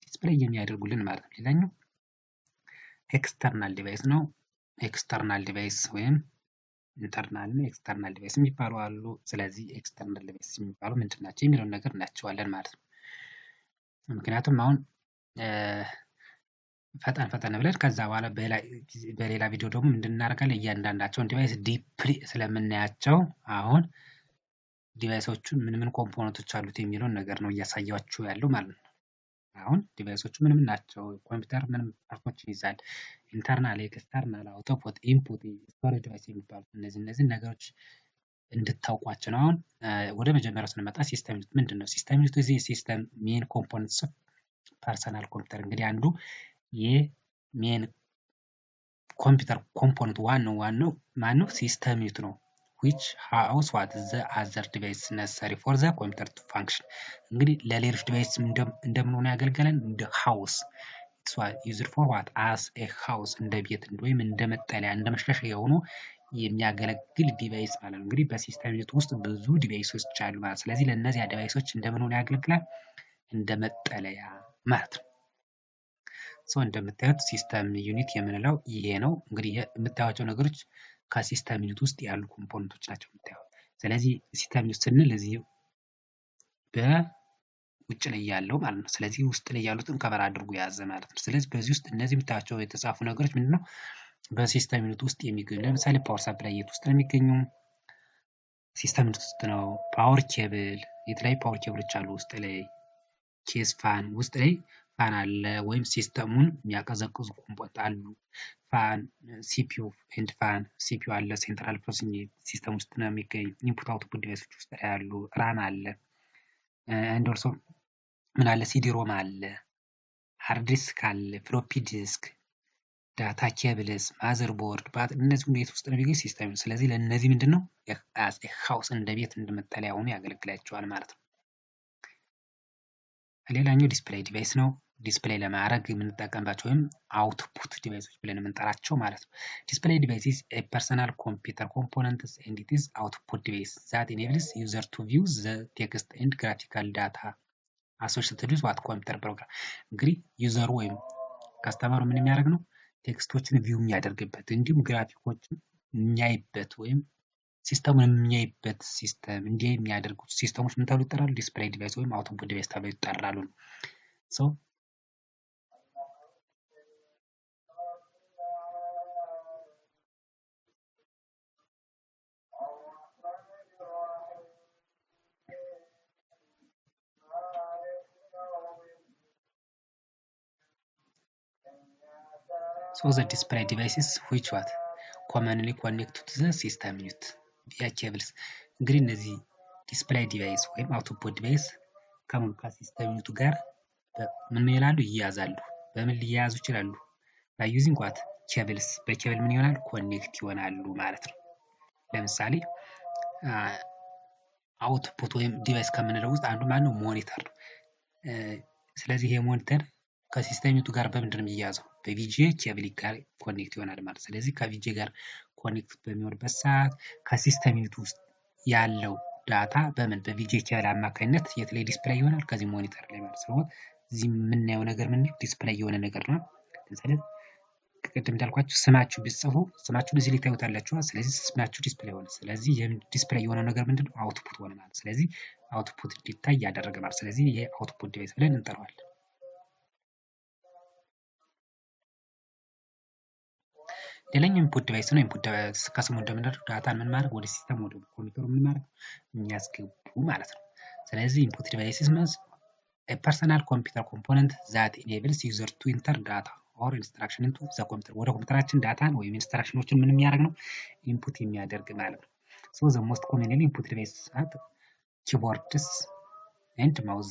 ዲስፕሌይ የሚያደርጉልን ማለት ነው። ሌላኛው ኤክስተርናል ዲቫይስ ነው። ኤክስተርናል ዲቫይስ ወይም ኢንተርናል እና ኤክስተርናል ዲቫይስ የሚባሉ አሉ። ስለዚህ ኤክስተርናል ዲቫይስ የሚባሉ ምንድን ናቸው የሚለውን ነገር እናያቸዋለን ማለት ነው። ምክንያቱም አሁን ፈጠን ብለን ከዛ በኋላ በሌላ ቪዲዮ ደግሞ ምንድን እናደርጋለን? እያንዳንዳቸውን ዲቫይስ ዲፕሊ ስለምናያቸው አሁን ዲቫይሶቹን ምን ኮምፖነንቶች አሉት የሚለውን ነገር ነው እያሳያችሁ ያለው ማለት ነው። አሁን ዲቫይሶቹ ምን ናቸው? ኮምፒውተር ምን ፓርቶችን ይዛል? ኢንተርናል፣ ኤክስተርናል፣ አውትፑት፣ ኢንፑት፣ ስቶሬጅ ዲቫይስ የሚባሉት እነዚህ ነገሮች እንድታውቋቸው ነው። አሁን ወደ መጀመሪያው ስንመጣ ሲስተም ዩኒት ምንድን ነው? ሲስተም ዩኒት እዚህ የሲስተም ሜን ኮምፖነንትስ ፐርሰናል ኮምፒውተር እንግዲህ አንዱ የሜን ኮምፒውተር ኮምፖነንት ዋናው ማነው? ሲስተም ዩኒት ነው። which house what the other device necessary for the computer to function እንግዲህ ለሌሎች ዲቫይስ እንደምን ሆነ ያገልገለን? እንደ ሃውስ it's used for what as a house እንደ ቤት ወይም እንደ መጠለያ እንደ መሸሸጊያ ሆኖ የሚያገለግል ዲቫይስ ማለት ነው። እንግዲህ በሲስተም ዩኒት ውስጥ ብዙ ዲቫይሶች አሉ ማለት ስለዚህ ለእነዚያ ዲቫይሶች እንደምን ሆነ ያገለግላል? እንደ መጠለያ ማለት ነው። እንደምታዩት ሲስተም ዩኒት የምንለው ይሄ ነው። እንግዲህ የምታዩቸው ነገሮች ከሲስተም ዩኒት ውስጥ ያሉ ኮምፖነንቶች ናቸው የምታዩት። ስለዚህ ሲስተም ዩኒት ስንል እዚህ በውጭ ላይ ያለው ማለት ነው። ስለዚህ ውስጥ ላይ ያሉትን ከበር አድርጎ የያዘ ማለት ነው። ስለዚህ በዚህ ውስጥ እነዚህ የምታዩቸው የተጻፉ ነገሮች ምንድነው? በሲስተም ዩኒት ውስጥ የሚገኙ ለምሳሌ ፓወር ሰፕላይ የት ውስጥ ነው የሚገኘው? ሲስተም ዩኒት ውስጥ ነው። ፓወር ኬብል፣ የተለያዩ ፓወር ኬብሎች አሉ ውስጥ ላይ። ኬስ ፋን ውስጥ ላይ ፋን አለ ወይም ሲስተሙን የሚያቀዘቅዙ ኮምፖነንት አሉ። ፋን ሲፒዩ ኤንድ ፋን ሲፒዩ አለ። ሴንትራል ፕሮሰሲንግ ሲስተም ውስጥ ነው የሚገኝ። ኢንፑት አውትፑት ዲቫይሶች ውስጥ ላይ ያሉ ራም አለ። አንድ ኦልሶ ምን አለ? ሲዲ ሮም አለ፣ ሃርድ ዲስክ አለ፣ ፍሎፒ ዲስክ፣ ዳታ ኬብልስ፣ ማዘር ቦርድ እነዚህ ሁሉ ውስጥ ነው የሚገኝ ሲስተም። ስለዚህ ለእነዚህ ምንድነው ሃውስ እንደ ቤት እንደ መጠለያ ሆኖ ያገለግላቸዋል ማለት ነው። ሌላኛው ዲስፕሌይ ዲቫይስ ነው። ዲስፕሌይ ለማድረግ የምንጠቀምባቸው ወይም አውትፑት ዲቫይሶች ብለን የምንጠራቸው ማለት ነው። ዲስፕሌይ ዲቫይስ is a personal computer component and it is output device that enables user to view the text and graphical data associated with what computer program እንግዲህ ዩዘሩ ወይም ካስተመሩ ምን የሚያደርግ ነው? ቴክስቶችን ቪው የሚያደርግበት እንዲሁም ግራፊኮችን የሚያይበት ወይም ሲስተሙን የሚያይበት ሲስተም እንዲህ የሚያደርጉት ሲስተሞች ምን ተብለው ይጠራሉ? ዲስፕሌይ ዲቫይስ ወይም አውትፑት ዲቫይስ ተብለው ይጠራሉ። So the display devices which what commonly connect to the system unit via cables እንግዲህ እነዚህ ዲስፕሌይ ዲቫይስ ወይም አውትፑት ዲቫይስ ከሲስተም ዩኒቱ ጋር ምን ይላሉ? ይያዛሉ። በምን ሊያያዙ ይችላሉ? by using what cables በኬብል ምን ይሆናሉ? ኮኔክት ይሆናሉ ማለት ነው። ለምሳሌ አውትፑት ወይም ዲቫይስ ከምንለው ውስጥ አንዱ ማነው? ሞኒተር ነው። ስለዚህ ይሄ ሞኒተር ከሲስተም ዩኒቱ ጋር በምንድን ነው የሚያያዘው? በቪጂኤ ኬብል ጋር ኮኔክት ይሆናል ማለት። ስለዚህ ከቪጂኤ ጋር ኮኔክት በሚሆንበት ሰዓት ከሲስተም ዩኒቱ ውስጥ ያለው ዳታ በቪጂኤ ኬብል አማካኝነት የት ላይ ዲስፕሌይ ይሆናል? ከዚህ ሞኒተር ላይ ማለት ነው። እዚህ የምናየው ነገር ምን ዲስፕሌይ የሆነ ነገር ነው። ለምሳሌ ቅድም እንዳልኳችሁ ስማችሁ ቢጽፉ ስማችሁን እዚህ ላይ ታዩታላችሁ። ስለዚህ ስማችሁ ዲስፕሌይ ሆነ። ስለዚህ ዲስፕሌይ የሆነ ነገር ምንድነው? አውትፑት ሆነ ማለት። ስለዚህ አውትፑት እንዲታይ ያደረገ ማለት። ስለዚህ ይሄ አውትፑት ዲቫይስ ብለን እንጠራዋለን። ሌላኛው ኢንፑት ዲቫይስ ነው። ኢንፑት ዲቫይስ ከስሙ እንደምንረዳው ዳታን ምን ማድረግ ወደ ሲስተም ወደ ኮምፒውተሩ ምን ማድረግ የሚያስገቡ ማለት ነው። ስለዚህ ኢንፑት ዲቫይስስ means a personal computer component that enables user to enter data or instruction into the computer ወደ ኮምፒውተራችን ዳታን ወይም ኢንስትራክሽኖችን ምን የሚያደርግ ነው ኢንፑት የሚያደርግ ማለት ነው። so the most commonly input devices are keyboards and mouse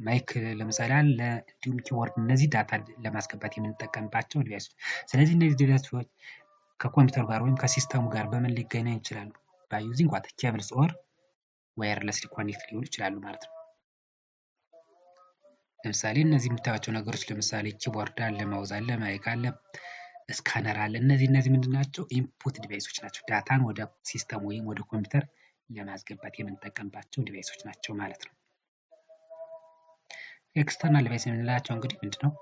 ማይክ ለምሳሌ አለ እንዲሁም ኪቦርድ እነዚህ ዳታ ለማስገባት የምንጠቀምባቸው ዲቫይሶች። ስለዚህ እነዚህ ዲቫይሶች ከኮምፒውተር ጋር ወይም ከሲስተሙ ጋር በምን ሊገናኙ ይችላሉ? by using what cables or wirelessly connect ሊሆኑ ይችላሉ ማለት ነው። ለምሳሌ እነዚህ የምታዩቸው ነገሮች ለምሳሌ ኪቦርድ አለ፣ ማውዝ አለ፣ ማይክ አለ፣ ስካነር አለ። እነዚህ ምንድን ናቸው? ኢንፑት ዲቫይሶች ናቸው። ዳታን ወደ ሲስተም ወይም ወደ ኮምፒውተር ለማስገባት የምንጠቀምባቸው ዲቫይሶች ናቸው ማለት ነው። ኤክስተርናል ዲቫይስ የምንላቸው እንግዲህ ምንድነው?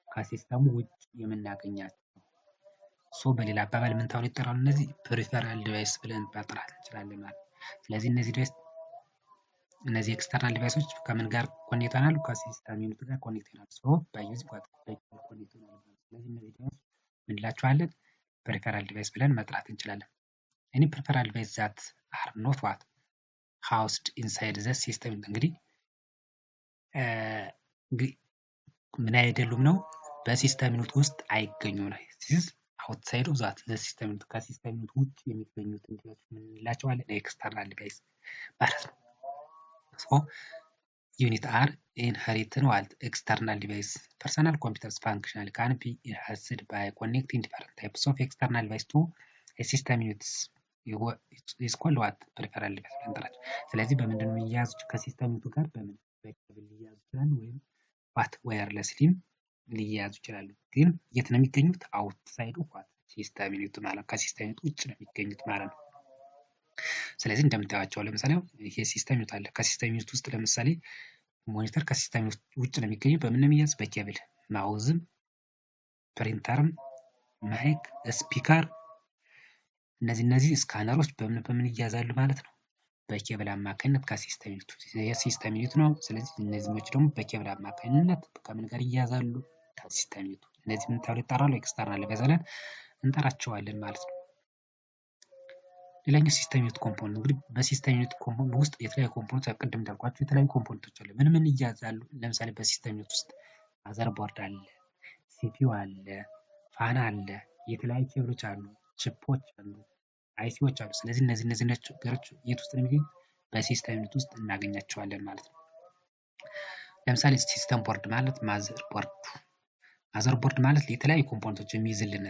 ከሲስተሙ ውጭ የምናገኛቸው በሌላ አባባል ምን ተብለው ይጠራሉ? እነዚህ ፕሪፈራል ዲቫይስ ብለን መጥራት እንችላለን ማለት ነው። ስለዚህ እነዚህ ኤክስተርናል ዲቫይሶች ከምን ጋር ኮኔክት ይሆናሉ? ከሲስተም ዩኒት ጋር ኮኔክት ይሆናሉ። ባይ ዩዚንግ ዋት ኮኔክት ይሆናሉ። ስለዚህ እነዚህ ዲቫይስ ምን እንላቸዋለን? ፕሪፈራል ዲቫይስ ብለን መጥራት እንችላለን። any peripheral device that are not what housed inside the system እንግዲህ ምን አይደሉም ነው በሲስተም ዩኒት ውስጥ አይገኙም ነው። this outside of that the system ከሲስተም ዩኒት ውጭ የሚገኙት ዲቫይስ ምን እንላቸዋለን? ኤክስተርናል ዲቫይስ ማለት ነው። so unit are inherited while external device personal computers functional can be enhanced by connecting different types of external device to a system units is called what peripheral device እንጠራቸው። ስለዚህ በምንድን ነው የሚያያዙት? ከሲስተም ዩኒቱ ጋር በምን በኬብል ሊያያዙ ይችላሉ ወይም ዋት ዋየርለስሊም ሊያያዙ ይችላሉ። ግን የት ነው የሚገኙት? አውትሳይድ ኦፍ ዋት ሲስተም ዩኒቱ ማለት ከሲስተም ዩኒቱ ውጭ ነው የሚገኙት ማለት ነው። ስለዚህ እንደምታዩቸው ለምሳሌ ይሄ ሲስተም ዩኒት አለ። ከሲስተም ዩኒት ውስጥ ለምሳሌ ሞኒተር ከሲስተም ዩኒት ውጭ ነው የሚገኘው በምን ነው የሚያዝ? በኬብል። ማውዝም፣ ፕሪንተርም፣ ማይክ፣ ስፒከር እነዚህ ስካነሮች በምን ይያዛሉ ማለት ነው? በኬብል አማካኝነት ከሲስተም ዩኒቱ የሲስተም ዩኒት ነው። ስለዚህ እነዚህኞች ደግሞ በኬብል አማካኝነት ከምን ጋር ይያዛሉ? ከሲስተም ዩኒቱ። እነዚህ ምን ተብለው ይጠራሉ? ኤክስተርናል ብለን እንጠራቸዋለን ማለት ነው። ሌላኛው ሲስተም ዩኒት ኮምፖነንት እንግዲህ በሲስተም ዩኒት ኮምፖነንት ውስጥ የተለያዩ ኮምፖነንቶች ቅድም እንዳልኳቸው የተለያዩ ኮምፖነንቶች አሉ። ምን ይያዛሉ? ለምሳሌ በሲስተም ዩኒት ውስጥ ማዘርቦርድ አለ፣ ሲፒዩ አለ፣ ፋን አለ፣ የተለያዩ ኬብሎች አሉ፣ ቺፖች አሉ፣ አይሲዎች አሉ። ስለዚህ እነዚህ ነገሮች የት ውስጥ ነው የሚገኙት? በሲስተም ዩኒት ውስጥ እናገኛቸዋለን ማለት ነው። ለምሳሌ ሲስተም ቦርድ ማለት ማዘርቦርድ ማለት የተለያዩ ኮምፖነንቶች የሚይዝልን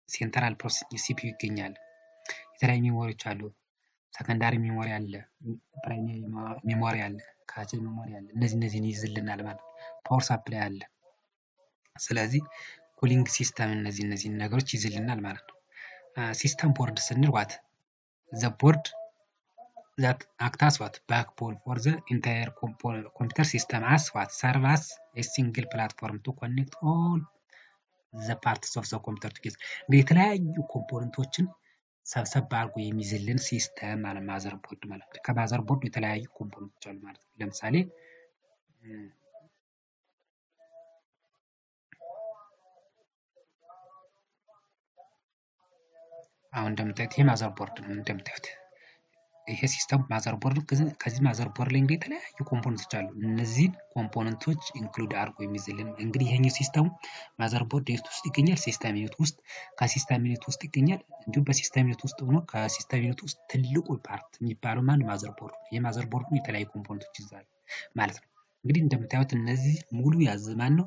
ሴንትራል ፕሮሰሲንግ ሲፒዩ ይገኛል። የተለያዩ ሜሞሪዎች አሉ። ሰከንዳሪ ሜሞሪ አለ፣ ፕራይመሪ ሜሞሪ አለ፣ ካች ሜሞሪ አለ። እነዚህን ይይዝልናል ማለት ነው። ፓወር ሳፕላይ አለ። ስለዚህ ኩሊንግ ሲስተም እነዚህን ነገሮች ይይዝልናል ማለት ነው። ሲስተም ቦርድ ስንል ዋት ዘ ቦርድ that act as what backbone for the entire computer system as what serve as a single platform to connect all the parts of the computer together እንግዲህ የተለያዩ ኮምፖነንቶችን ሰብሰብ አድርጎ የሚይዝልን ሲስተም ማለት ማዘርቦርድ ማለት ነው። ከማዘርቦርዱ የተለያዩ ኮምፖነንቶች አሉ ማለት ነው። ለምሳሌ አሁን እንደምታዩት ይሄ ማዘርቦርድ ነው። እንደምታዩት ይሄ ሲስተም ማዘርቦርድ ከዚህ ማዘርቦርድ ላይ እንግዲህ የተለያዩ ኮምፖነንቶች አሉ። እነዚህን ኮምፖነንቶች ኢንክሉድ አድርጎ የሚይዝልን እንግዲህ ይሄኛው ሲስተሙ ማዘርቦርድ የት ውስጥ ይገኛል? ሲስተም ዩኒት ውስጥ። ከሲስተም ዩኒት ውስጥ ይገኛል። እንዲሁም በሲስተም ዩኒት ውስጥ ሆኖ ከሲስተም ዩኒት ውስጥ ትልቁ ፓርት የሚባለው ማን? ማዘርቦርድ። የማዘርቦርዱ የተለያዩ ኮምፖነንቶች ይዛል ማለት ነው። እንግዲህ እንደምታዩት እነዚህ ሙሉ ያዝ ማን ነው?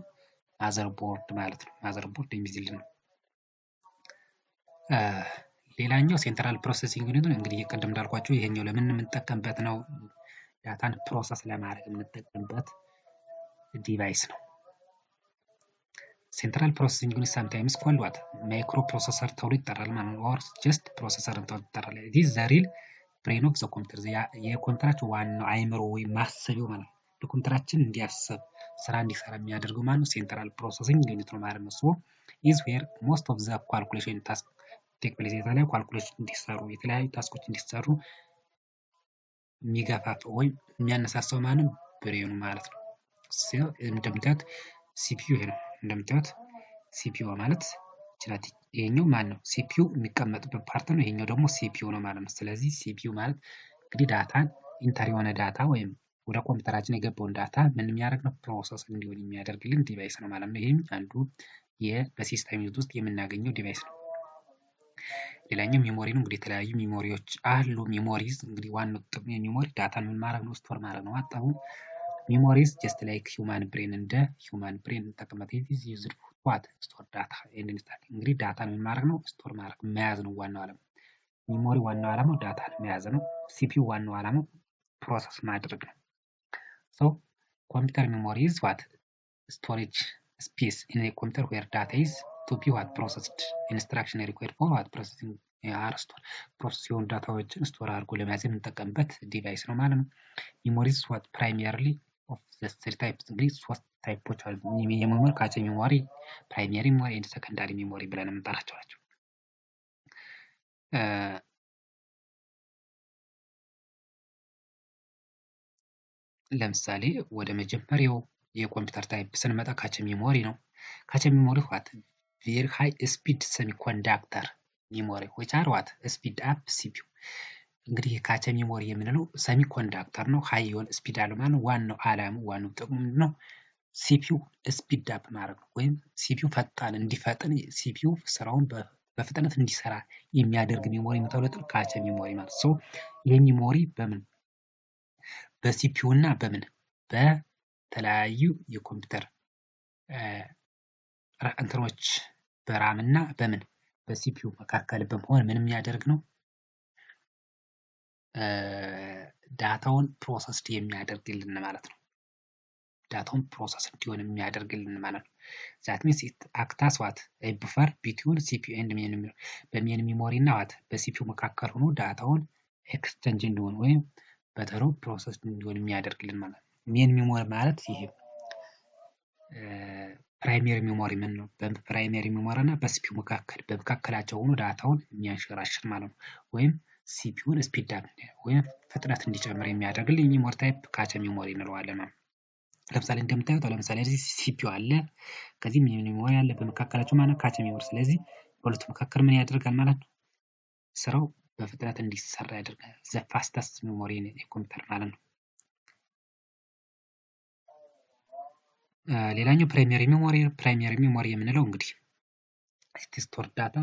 ማዘርቦርድ ማለት ነው። ማዘርቦርድ የሚይዝልን ነው። ሌላኛው ሴንትራል ፕሮሰሲንግ ዩኒት ነው። እንግዲህ ቅድም እንዳልኳቸው ይሄኛው ለምን የምንጠቀምበት ነው? ዳታን ፕሮሰስ ለማድረግ የምንጠቀምበት ዲቫይስ ነው። ሴንትራል ፕሮሰሲንግ ዩኒት ሳምታይምስ ኮልድ ዋት ማይክሮ ፕሮሰሰር ተብሎ ይጠራል ማለት ነው። ኦር ጀስት ፕሮሰሰር ተብሎ ይጠራል። ዲስ ዘ ሪል ብሬን ኦፍ ዘ ኮምፒውተር የኮምፒውተራችን ዋናው አይምሮ ወይም ማሰቢያው ማለት ነው። ለኮምፒውተራችን እንዲያስብ ስራ እንዲሰራ የሚያደርገው ማለት ነው ሴንትራል ፕሮሰሲንግ ዩኒት ነው ማለት ነው። ሶ ኢዝ ዌር ሞስት ኦፍ ዘ ካልኩሌሽን ታስክ ቴክ ፕሌስ የተለያዩ ካልኩሌሽን እንዲሰሩ የተለያዩ ታስኮች እንዲሰሩ የሚገፋፋ ወይም የሚያነሳሳው ማለት ብሬኑ ማለት ነው። እንደምታዩት ሲፒዩ ይሄ ነው። እንደምታዩት ሲፒዩ ማለት ይሄኛው ማን ነው? ሲፒዩ የሚቀመጥበት ፓርት ነው። ይሄኛው ደግሞ ሲፒዩ ነው ማለት ነው። ስለዚህ ሲፒዩ ማለት እንግዲህ ዳታን ኢንተር የሆነ ዳታ ወይም ወደ ኮምፒውተራችን የገባውን ዳታ ምን የሚያደርግ ነው? ፕሮሰስ እንዲሆን የሚያደርግልን ዲቫይስ ነው ማለት ነው። ይህም አንዱ በሲስተም ውስጥ የምናገኘው ዲቫይስ ነው። ሌላኛው ሜሞሪ ነው። እንግዲህ የተለያዩ ሜሞሪዎች አሉ። ሜሞሪዝ እንግዲህ ዋናው ጥቅሙ የሚሞሪ ዳታን ምን ማድረግ ነው? ስቶር ማድረግ ነው። አጣው ሜሞሪዝ ጀስት ላይክ ሂውማን ብሬን እንደ ሂውማን ብሬን ተቀመጠ ኢዝ ዩዝድ ፎር ዋት ስቶር ዳታ ኤንድ ኢንስታሌሽን። እንግዲህ ዳታን ምን ማድረግ ነው? ስቶር ማድረግ መያዝ ነው ዋናው ዓላማ። ሜሞሪ ዋናው ዓላማው ዳታን መያዝ ነው። ሲፒዩ ዋናው ዓላማው ፕሮሰስ ማድረግ ነው። ሶ ኮምፒውተር ሜሞሪ ኢዝ ዋት ስቶሬጅ ስፔስ ኢን ኤ ኮምፒውተር ዌር ዳታ ኢዝ to be what processed instruction required for what processing are stored ፕሮሰስ የሆኑ ዳታዎችን ስቶር አድርጎ ለመያዝ የምንጠቀምበት ዲቫይስ ነው ማለት ነው። ሜሞሪስ what primarily of the three types እንግዲህ ሶስት ታይፖች አሉ። የሜሞሪ ካቼ ሜሞሪ፣ ፕራይመሪ ሜሞሪ እና ሰከንዳሪ ሜሞሪ ብለን የምንጠራቸው ናቸው። ለምሳሌ ወደ መጀመሪያው የኮምፒውተር ታይፕ ስንመጣ ካቼ ሜሞሪ ነው። ካቼ ሜሞሪ what very high speed semiconductor memory which are what speed up CPU። እንግዲህ ካቼ ሜሞሪ የምንለው ሰሚኮንዳክተር ነው። ሃይ የሆነ ስፒድ አለው ማለት ነው። ዋናው ዓላማው ዋናው ጥቅሙ ምንድነው? ሲፒዩ ስፒድ አፕ ማድረግ ነው። ወይም ሲፒዩ ፈጣን እንዲፈጥን ሲፒዩ ስራውን በፍጥነት እንዲሰራ የሚያደርግ ሜሞሪ ነው ተብሎ ካቼ ሜሞሪ ማለት ነው። ይሄ ሜሞሪ በምን በሲፒዩ እና በምን በተለያዩ የኮምፒውተር እንትኖች በራም እና በምን በሲፒዩ መካከል በመሆን ምን የሚያደርግ ነው? ዳታውን ፕሮሰስድ የሚያደርግልን ማለት ነው። ዳታውን ፕሮሰስ እንዲሆን የሚያደርግልን ማለት ነው። ዛት ሚንስ ኢት አክት አስ ዋት ኤ ቡፈር ቢትዊን ሲፒዩ ኤንድ ሜን ሜሞሪ። በሜን ሜሞሪ እና ዋት በሲፒዩ መካከል ሆኖ ዳታውን ኤክስቼንጅ እንዲሆን ወይም በተሩ ፕሮሰስ እንዲሆን የሚያደርግልን ማለት ነው። ሜን ሜሞሪ ማለት ይሄ ፕራይሜሪ ሜሞሪ ምን ነው? በፕራይሜሪ ሜሞሪ እና በሲፒዩ መካከል በመካከላቸው ሆኖ ዳታውን የሚያንሸራሽር ማለት ነው። ወይም ሲፒዩን ስፒድ አፕ ወይም ፍጥነት እንዲጨምር የሚያደርግልን ሜሞሪ ታይፕ ካቼ ሜሞሪ እንለዋለን ማለት ነው። ለምሳሌ እንደምታዩት ለምሳሌ እዚህ ሲፒዩ አለ፣ ከዚህ ሜሞሪ አለ በመካከላቸው ማለት ካቼ ሜሞሪ። ስለዚህ በሁለቱ መካከል ምን ያደርጋል ማለት ነው? ስራው በፍጥነት እንዲሰራ ያደርጋል። ዘ ፋስተስት ሜሞሪ የኮምፒውተር ማለት ነው። ሌላኛው ፕራይመሪ ሜሞሪ የምንለው እንግዲህ ስቶር ዳታ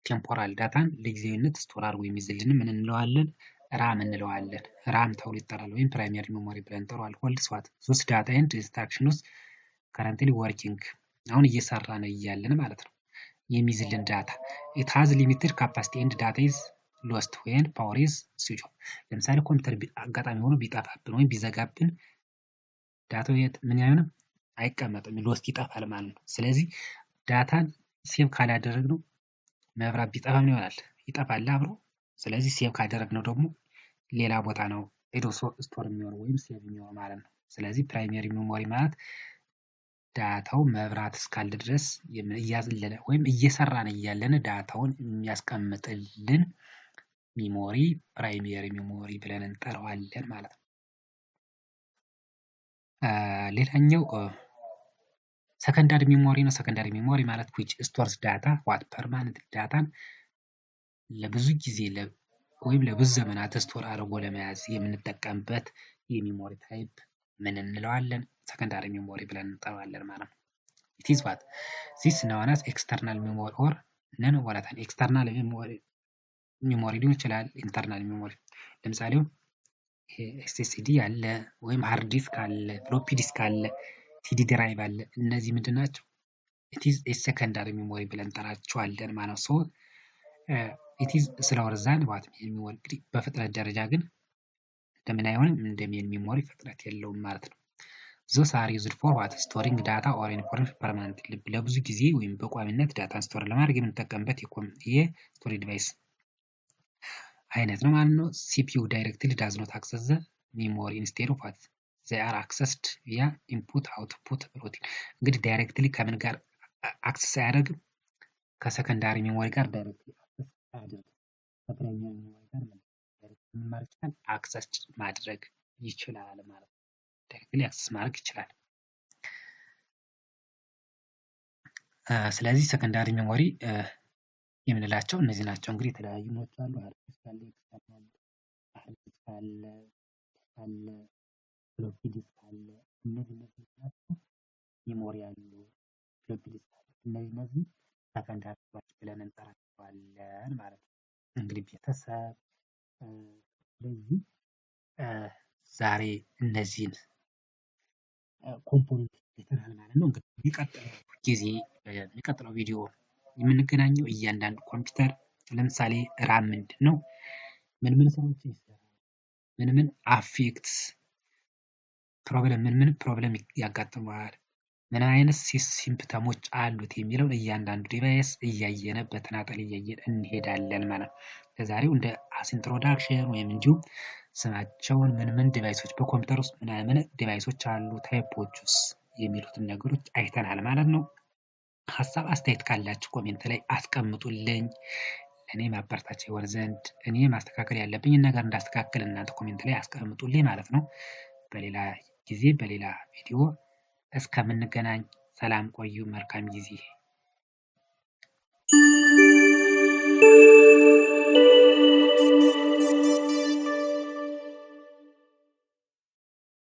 ቴምፖራል ዳታን ለጊዜያዊነት ስቶር አድርጎ የሚይዝልን ምን እንለዋለን? ራም እንለዋለን። ራም ተብሎ ይጠራል ወይም ፕራይመሪ ሜሞሪ ብለን እንጠራዋለን። ሆልድስ ዋት ሶስት ዳታ ኤንድ ኢንስትራክሽንስ ከረንትሊ ወርኪንግ አሁን እየሰራ ነው እያለን ማለት ነው የሚይዝልን ዳታ። ኢት ሃዝ ሊሚትድ ካፓሲቲ ኤንድ ዳታ ኢዝ ሎስት ዌን ፓወር ኢዝ ስዊች ኦፍ። ለምሳሌ ኮምፒውተር አጋጣሚ ሆኖ ቢጠፋብን ወይም ቢዘጋብን ዳታው ምን አይሆንም? አይቀመጥም፣ ሎስት ይጠፋል ማለት ነው። ስለዚህ ዳታን ሴቭ ካላደረግነው መብራት ቢጠፋ ምን ይሆናል? ይጠፋል አብሮ። ስለዚህ ሴቭ ካደረግነው ደግሞ ሌላ ቦታ ነው ሄዶ ስቶር የሚሆነው ወይም ሴቭ የሚሆነው ማለት ነው። ስለዚህ ፕራይመሪ ሜሞሪ ማለት ዳታው መብራት እስካለ ድረስ እያዘለለ ወይም እየሰራን እያለን ዳታውን የሚያስቀምጥልን ሜሞሪ ፕራይመሪ ሜሞሪ ብለን እንጠራዋለን ማለት ነው። ሌላኛው ሰከንዳሪ ሜሞሪ ነው። ሰከንዳሪ ሜሞሪ ማለት which stores data what permanent ዳታን ለብዙ ጊዜ ወይም ለብዙ ዘመናት ስቶር አድርጎ ለመያዝ የምንጠቀምበት የሜሞሪ ታይፕ ምን እንለዋለን? ሰከንዳሪ ሜሞሪ ብለን እንጠራዋለን ማለት ነው። it is what this known as external memory or non volatile external ሜሞሪ ሊሆን ይችላል፣ ኢንተርናል ሜሞሪ። ለምሳሌ ኤስኤስዲ አለ ወይም ሃርድ ዲስክ አለ፣ ፍሎፒ ዲስክ አለ፣ ሲዲ ድራይቭ አለ። እነዚህ ምንድን ናቸው? it is a secondary memory ብለን እንጠራቸዋለን ማለት ነው። it is slower than what ሜሞሪ እንግዲህ በፍጥነት ደረጃ ግን እንደምን አይሆንም? እንደ ሜን ሜሞሪ ፍጥነት የለውም ማለት ነው። those are used for what storing data or information permanently ለብዙ ጊዜ ወይም በቋሚነት ዳታን ስቶር ለማድረግ የምንጠቀምበት የስቶሬጅ ዲቫይስ አይነት ነው ማለት ነው። CPU directly does not access the memory instead of what they are accessed via input output routing። እንግዲህ ዳይሬክትሊ ከምን ጋር አክሰስ አያደርግም? ከሰከንዳሪ ሜሞሪ ጋር ዳይሬክትሊ አክሰስ አያደርግም። ከፕራይመሪ ሜሞሪ ጋር ዳይሬክትሊ አክሰስ ማድረግ ይችላል ማለት ነው። ዳይሬክትሊ አክሰስ ማድረግ ይችላል። ስለዚህ ሰከንዳሪ ሜሞሪ የምንላቸው እነዚህ ናቸው። እንግዲህ የተለያዩ ሞች አሉ። ሃርድ ዲስክ አለ፣ ኤክስተርናል ሃርድ ዲስክ አለ፣ ፍሎፒ ዲስክ አለ። እነዚህ ናቸው። ሜሞሪ አሉ፣ ፍሎፒ ዲስክ አለ። እነዚህ ሰከንዳሪ ሃርድ ብለን እንጠራቸዋለን ማለት ነው። እንግዲህ ቤተሰብ ስለዚህ ዛሬ እነዚህን ኮምፖነንት አይተናል ማለት ነው። እንግዲህ የሚቀጥለው ቪዲዮ የምንገናኘው እያንዳንዱ ኮምፒውተር ለምሳሌ ራም ምንድን ነው? ምን ስራዎችን ይሰራል? ምን አፌክት ፕሮብለም ምን ፕሮብለም ያጋጥመዋል? ምን አይነት ሲምፕተሞች አሉት የሚለውን እያንዳንዱ ዲቫይስ እያየነ በተናጠል እያየን እንሄዳለን ማለት ነው። ለዛሬው እንደ ኢንትሮዳክሽን ወይም እንዲሁም ስማቸውን ምን ዲቫይሶች በኮምፒውተር ውስጥ ምን ዲቫይሶች አሉ፣ ታይፖቹስ የሚሉትን ነገሮች አይተናል ማለት ነው። ሀሳብ አስተያየት ካላችሁ ኮሜንት ላይ አስቀምጡልኝ። ለእኔ ማበረታቻ ይሆን ዘንድ እኔ ማስተካከል ያለብኝን ነገር እንዳስተካከል እናንተ ኮሜንት ላይ አስቀምጡልኝ ማለት ነው። በሌላ ጊዜ በሌላ ቪዲዮ እስከምንገናኝ ሰላም ቆዩ። መልካም ጊዜ